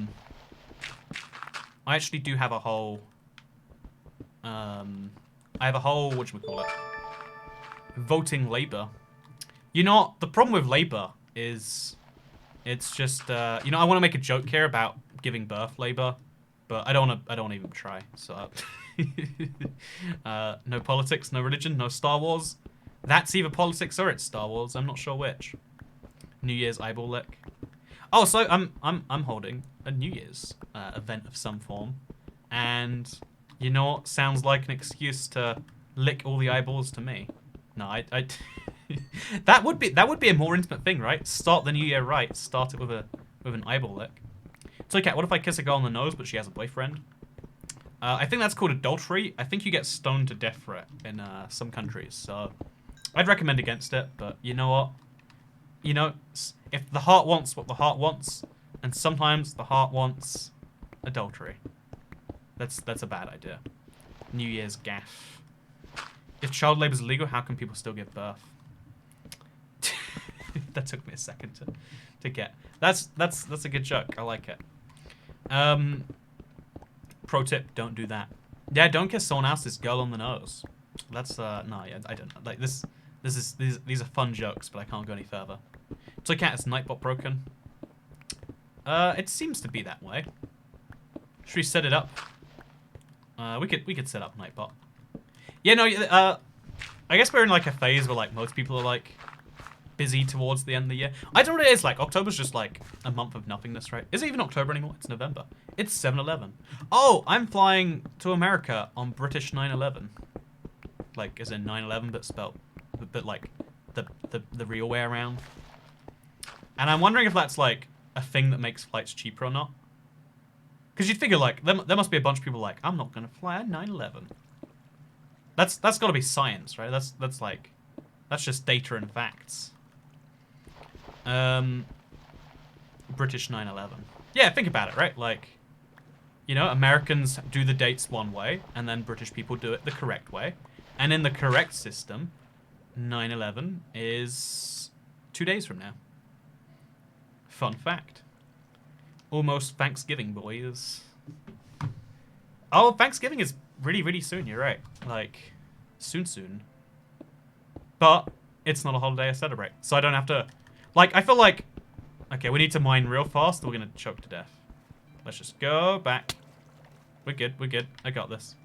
whole whatchamacallit, voting Labour. You know, the problem with Labour is it's just you know, I want to make a joke here about giving birth Labour, but I don't want to even try. So no politics, no religion, no Star Wars. That's either politics or it's Star Wars. I'm not sure which. New Year's eyeball lick. Oh, so I'm holding a New Year's event of some form, and you know what? Sounds like an excuse to lick all the eyeballs to me. No, I that would be a more intimate thing, right? Start the New Year right. Start it with an eyeball lick. So, okay, what if I kiss a girl on the nose, but she has a boyfriend? I think that's called adultery. I think you get stoned to death for it in some countries. So, I'd recommend against it. But you know what? You know, if the heart wants what the heart wants, and sometimes the heart wants adultery. That's a bad idea. New Year's gaff. If child labor is illegal, how can people still give birth? That took me a second to get. That's a good joke. I like it. Pro tip: don't do that. Yeah, don't kiss someone else's girl on the nose. That's no, yeah, I don't know. Like these are fun jokes, but I can't go any further. Toycat, is Nightbot broken? It seems to be that way. Should we set it up? We could set up Nightbot. Yeah, no. I guess we're in like a phase where like most people are like busy towards the end of the year. I don't know what it is like. October's just like a month of nothingness, right? Is it even October anymore? It's November. It's 7/11. Oh, I'm flying to America on British 9/11. Like, as in 9/11, but spelled, but like the real way around. And I'm wondering if that's like a thing that makes flights cheaper or not. Because you'd figure like there must be a bunch of people like, I'm not gonna fly on 9/11. That's got to be science, right? That's like, that's just data and facts. British 9/11. Yeah, think about it, right? Like, you know, Americans do the dates one way, and then British people do it the correct way. And in the correct system, 9/11 is 2 days from now. Fun fact. Almost Thanksgiving, boys. Oh, Thanksgiving is really, really soon, you're right. Like, soon. But it's not a holiday I celebrate, so I don't have to... Like, I feel like... Okay, we need to mine real fast, or we're gonna choke to death. Let's just go back. We're good. I got this.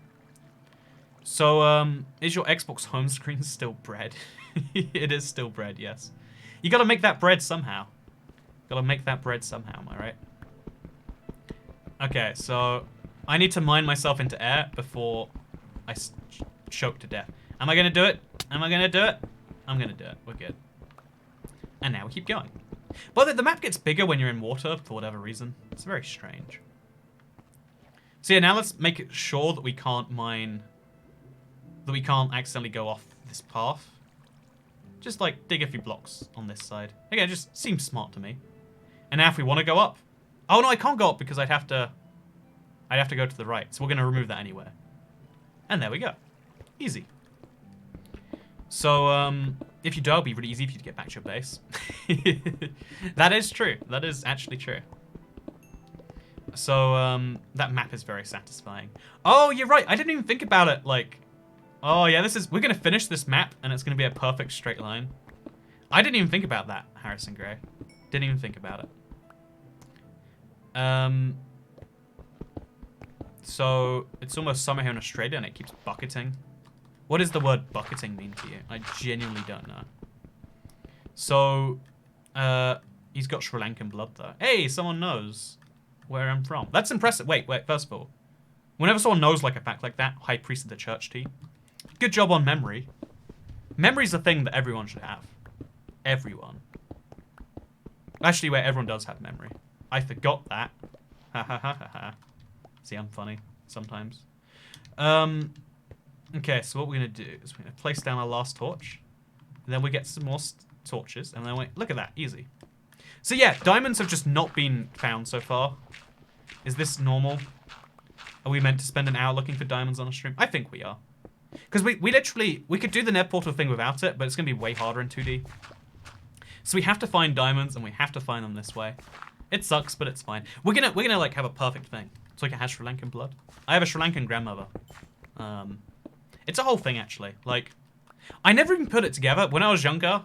So, is your Xbox home screen still bread? It is still bread, yes. You gotta make that bread somehow. Gotta make that bread somehow, am I right? Okay, so... I need to mine myself into air before I choke to death. Am I gonna do it? Am I gonna do it? I'm gonna do it. We're good. And now we keep going. But the map gets bigger when you're in water for whatever reason. It's very strange. So yeah, now let's make it sure that we can't mine... That we can't accidentally go off this path. Just like dig a few blocks on this side. Again, it just seems smart to me. And now if we want to go up... Oh no, I can't go up because I'd have to go to the right. So we're going to remove that anyway. And there we go. Easy. So, if you do, it'll be really easy for you to get back to your base. That is true. That is actually true. So, that map is very satisfying. Oh, you're right. I didn't even think about it. Like, oh yeah, we're going to finish this map and it's going to be a perfect straight line. I didn't even think about that, Harrison Gray. Didn't even think about it. So, it's almost summer here in Australia and it keeps bucketing. What does the word bucketing mean to you? I genuinely don't know. So, he's got Sri Lankan blood though. Hey, someone knows where I'm from. That's impressive. Wait, first of all. Whenever someone knows like a fact like that, High Priest of the Church tea. Good job on memory. Memory's a thing that everyone should have. Everyone. Actually, where everyone does have memory. I forgot that. Ha ha ha ha ha. See, I'm funny sometimes. Okay, so what we're going to do is we're going to place down our last torch. And then we get some more torches. And then look at that, easy. So yeah, diamonds have just not been found so far. Is this normal? Are we meant to spend an hour looking for diamonds on a stream? I think we are. Because we could do the net portal thing without it, but it's going to be way harder in 2D. So we have to find diamonds, and we have to find them this way. It sucks, but it's fine. We're gonna like have a perfect thing. So like it has Sri Lankan blood. I have a Sri Lankan grandmother. It's a whole thing actually. Like, I never even put it together. When I was younger,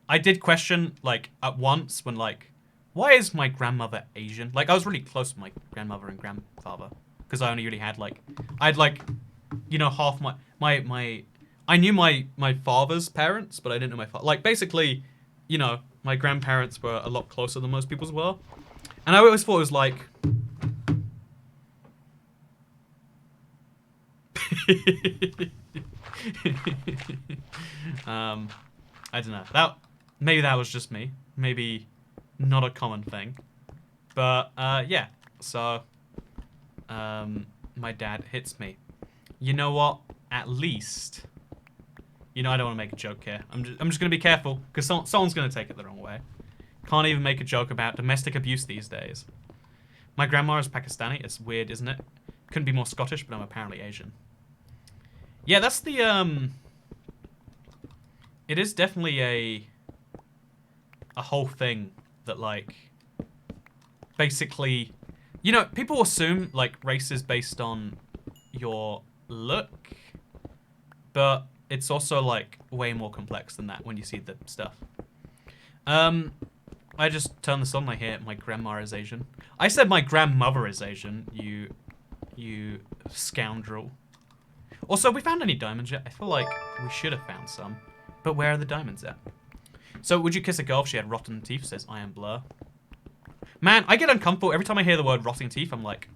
I did question like at once when like, why is my grandmother Asian? Like I was really close with my grandmother and grandfather because I only really had like, I had like, you know, half I knew my father's parents, but I didn't know my father. Like basically, you know, my grandparents were a lot closer than most people's were. And I always thought it was like... I don't know. Maybe that was just me. Maybe not a common thing. But, yeah. So, my dad hits me. You know what? At least... You know, I don't want to make a joke here. I'm just going to be careful, because someone's going to take it the wrong way. Can't even make a joke about domestic abuse these days. My grandma is Pakistani. It's weird, isn't it? Couldn't be more Scottish, but I'm apparently Asian. Yeah, that's the, It is definitely a whole thing that, like... Basically... You know, people assume, like, race is based on your look. But... It's also, like, way more complex than that when you see the stuff. I just turned this on and I hear my grandma is Asian. I said my grandmother is Asian, you scoundrel. Also, we found any diamonds yet? I feel like we should have found some. But where are the diamonds at? So, would you kiss a girl if she had rotten teeth? Says I am Blur. Man, I get uncomfortable every time I hear the word rotting teeth. I'm like...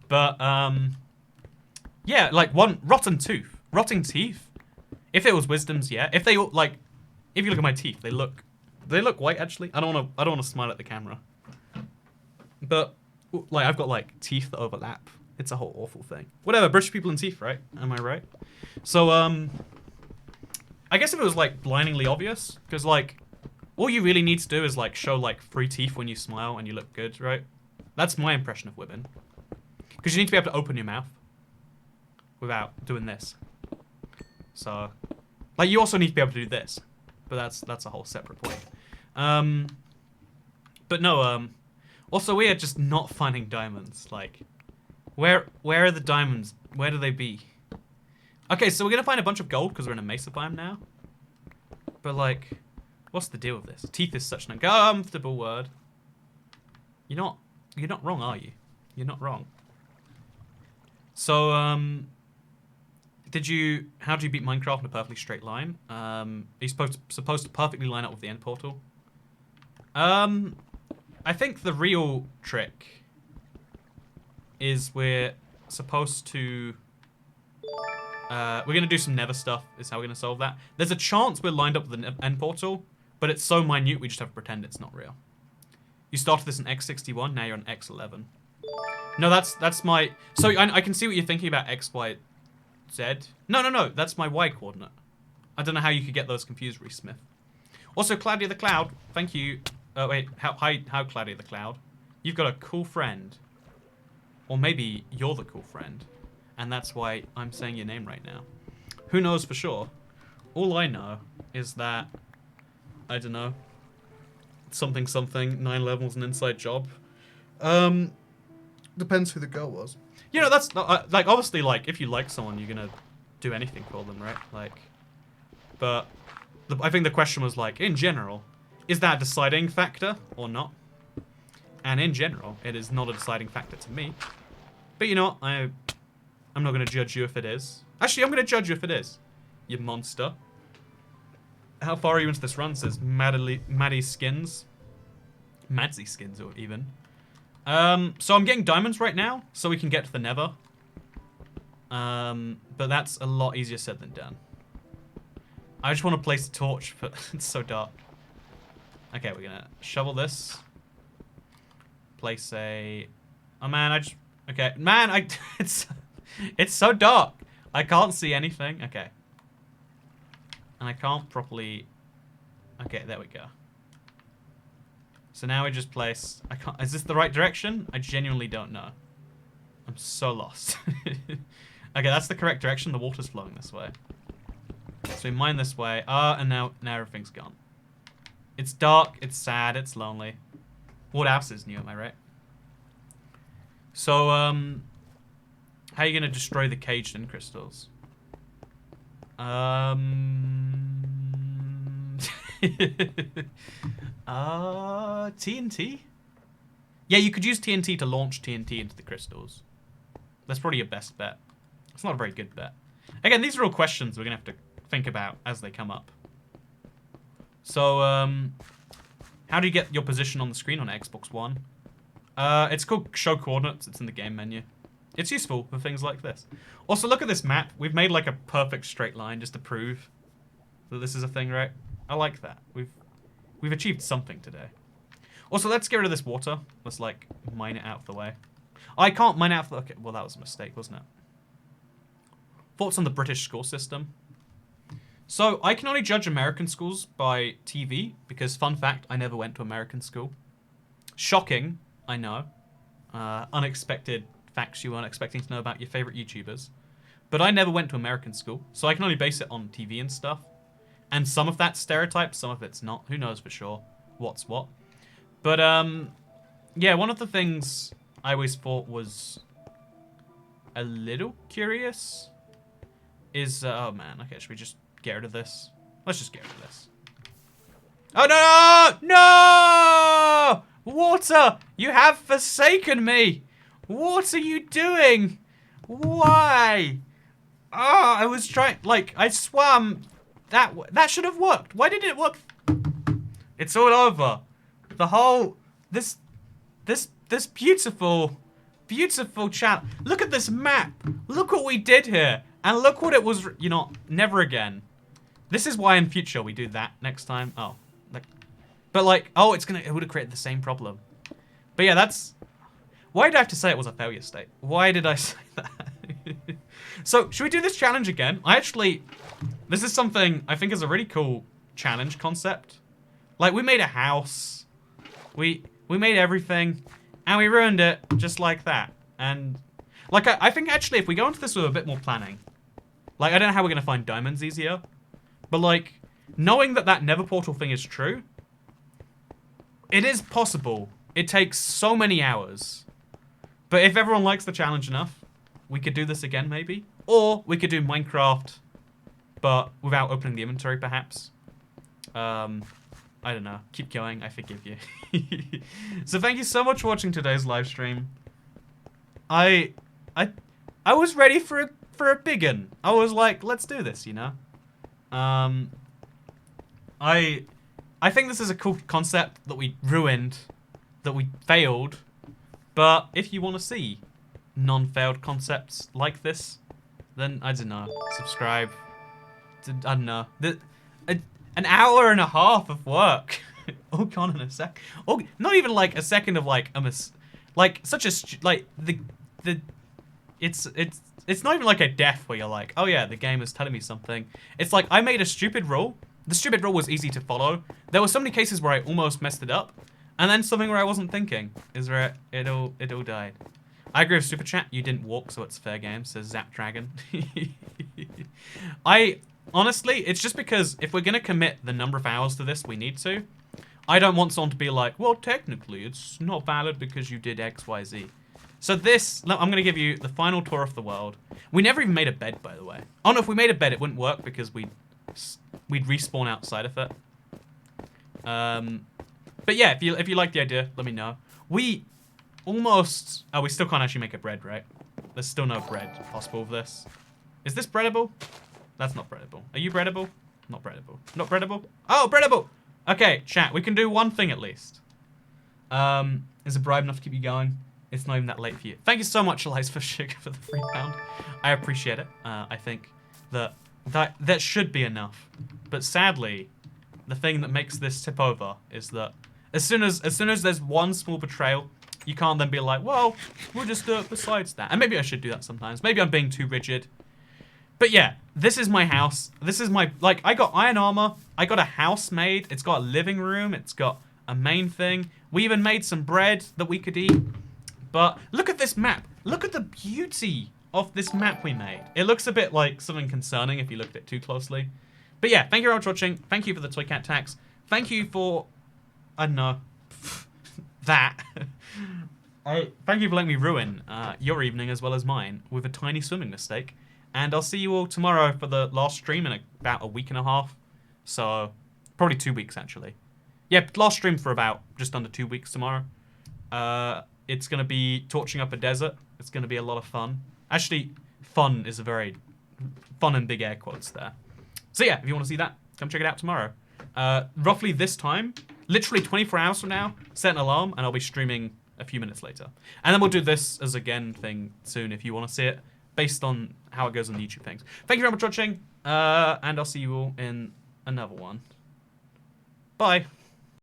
But, yeah, like, one rotten tooth. Rotting teeth. If it was wisdom's, yeah. If they, like... If you look at my teeth, they look white, actually. I don't want to smile at the camera. But, like, I've got, like, teeth that overlap. It's a whole awful thing. Whatever, British people and teeth, right? Am I right? So, I guess if it was, like, blindingly obvious, because, like, all you really need to do is, like, show, like, 3 teeth when you smile and you look good, right? That's my impression of women. Because you need to be able to open your mouth without doing this. So, like, you also need to be able to do this. But that's a whole separate point. But no, also we are just not finding diamonds. Like, where are the diamonds? Where do they be? Okay, so we're gonna find a bunch of gold because we're in a mesa biome now. But like, what's the deal with this? Teeth is such an uncomfortable word. You're not wrong, are you? You're not wrong. So, how do you beat Minecraft in a perfectly straight line? Are you supposed to perfectly line up with the end portal? I think the real trick is we're supposed to, we're gonna do some nether stuff, is how we're gonna solve that. There's a chance we're lined up with the end portal, but it's so minute we just have to pretend it's not real. You started this in X61, now you're on X11. No, that's my, so I can see what you're thinking about X, Y, Z. No, that's my Y coordinate. I don't know how you could get those confused, Reese Smith. Also, Cloudy the Cloud, thank you. Wait, how Cloudy the Cloud? You've got a cool friend. Or maybe you're the cool friend. And that's why I'm saying your name right now. Who knows for sure? All I know is that, I don't know, something, 9/11 was an inside job. Depends who the girl was. You know, that's not, like, obviously, like, if you like someone, you're gonna do anything for them, right? Like, but I think the question was, like, in general, is that a deciding factor or not? And in general, it is not a deciding factor to me. But you know what? I'm not gonna judge you if it is. Actually, I'm gonna judge you if it is. You monster. How far are you into this run? Says Maddie Skins. WadZee Skins, or even. So I'm getting diamonds right now, so we can get to the nether. But that's a lot easier said than done. I just want to place a torch, but it's so dark. Okay, we're gonna shovel this. Place a... Oh man, okay, man, it's so dark. I can't see anything. Okay. And I can't properly... Okay, there we go. So now we just place... I can't... Is this the right direction? I genuinely don't know. I'm so lost. Okay, that's the correct direction. The water's flowing this way. So we mine this way. And now everything's gone. It's dark. It's sad. It's lonely. What else is new, am I right? So, how are you going to destroy the caged in crystals? TNT? Yeah, you could use TNT to launch TNT into the crystals. That's probably your best bet. It's not a very good bet. Again, these are all questions we're going to have to think about as they come up. So, how do you get your position on the screen on Xbox One? It's called Show Coordinates. It's in the game menu. It's useful for things like this. Also, look at this map. We've made like a perfect straight line just to prove that this is a thing, right? I like that. We've achieved something today. Also, let's get rid of this water. Let's, like, mine it out of the way. I can't mine out of the... Okay, well, that was a mistake, wasn't it? Thoughts on the British school system? So, I can only judge American schools by TV, because, fun fact, I never went to American school. Shocking, I know. Unexpected facts you weren't expecting to know about your favorite YouTubers. But I never went to American school, so I can only base it on TV and stuff. And some of that's stereotypes, some of it's not. Who knows for sure what's what. But, yeah, one of the things I always thought was a little curious is, oh man, okay, should we just get rid of this? Let's just get rid of this. Oh, no! No! Water! You have forsaken me! What are you doing? Why? Oh, I was trying, like, I swam. That should have worked. Why didn't it work? It's all over. The whole, this beautiful, beautiful chat. Look at this map. Look what we did here. And look what it was, you know, never again. This is why in future we do that next time. Oh, but like, oh, it would have created the same problem. But yeah, that's, why did I have to say it was a failure state? Why did I say that? So, should we do this challenge again? This is something I think is a really cool challenge concept. Like, we made a house. We made everything. And we ruined it just like that. And, like, I think actually if we go into this with a bit more planning. Like, I don't know how we're going to find diamonds easier. But, like, knowing that that nether portal thing is true. It is possible. It takes so many hours. But if everyone likes the challenge enough, we could do this again, maybe. Or we could do Minecraft, but without opening the inventory, perhaps. I don't know. Keep going. I forgive you. So thank you so much for watching today's live stream. I was ready for a big un. I was like, let's do this, you know. I think this is a cool concept that we ruined, that we failed. But if you want to see non-failed concepts like this, then I don't know, subscribe. I don't know. An hour and a half of work, all gone in a sec. Oh, not even like a second of like like such a it's not even like a death where you're like, oh yeah, the game is telling me something. It's like I made a stupid rule. The stupid rule was easy to follow. There were so many cases where I almost messed it up. And then something where I wasn't thinking is where it all died. I agree with Super Chat. You didn't walk, so it's fair game, says Zap Dragon. Honestly, it's just because if we're going to commit the number of hours to this, we need to. I don't want someone to be like, well, technically, it's not valid because you did X, Y, Z. So this, I'm going to give you the final tour of the world. We never even made a bed, by the way. Oh, no, if we made a bed, it wouldn't work because we'd respawn outside of it. But yeah, if you like the idea, let me know. We almost... Oh, we still can't actually make a bread, right? There's still no bread possible with this. Is this breadable? That's not breadable. Are you breadable? Not breadable. Not breadable? Oh, breadable! Okay, chat, we can do one thing at least. Is a bribe enough to keep you going? It's not even that late for you. Thank you so much, Elias, for sugar for the £3. I appreciate it. I think that should be enough. But sadly, the thing that makes this tip over is that as soon as there's one small betrayal, you can't then be like, well, we'll just do it besides that. And maybe I should do that sometimes. Maybe I'm being too rigid. But yeah, this is my house. This is my, like, I got iron armor. I got a house made. It's got a living room. It's got a main thing. We even made some bread that we could eat. But look at this map. Look at the beauty of this map we made. It looks a bit like something concerning if you looked at it too closely. But yeah, thank you very much for watching. Thank you for the Toy Cat tax. Thank you for, I don't know, that. Thank you for letting me ruin your evening as well as mine with a tiny swimming mistake. And I'll see you all tomorrow for the last stream in about a week and a half. So, probably 2 weeks actually. Yeah, last stream for about just under 2 weeks tomorrow. It's going to be torching up a desert. It's going to be a lot of fun. Actually, fun is a very fun and big air quotes there. So yeah, if you want to see that, come check it out tomorrow. Roughly this time, literally 24 hours from now, set an alarm and I'll be streaming a few minutes later. And then we'll do this as again thing soon if you want to see it, based on how it goes on the YouTube things. Thank you very much for watching, and I'll see you all in another one. Bye.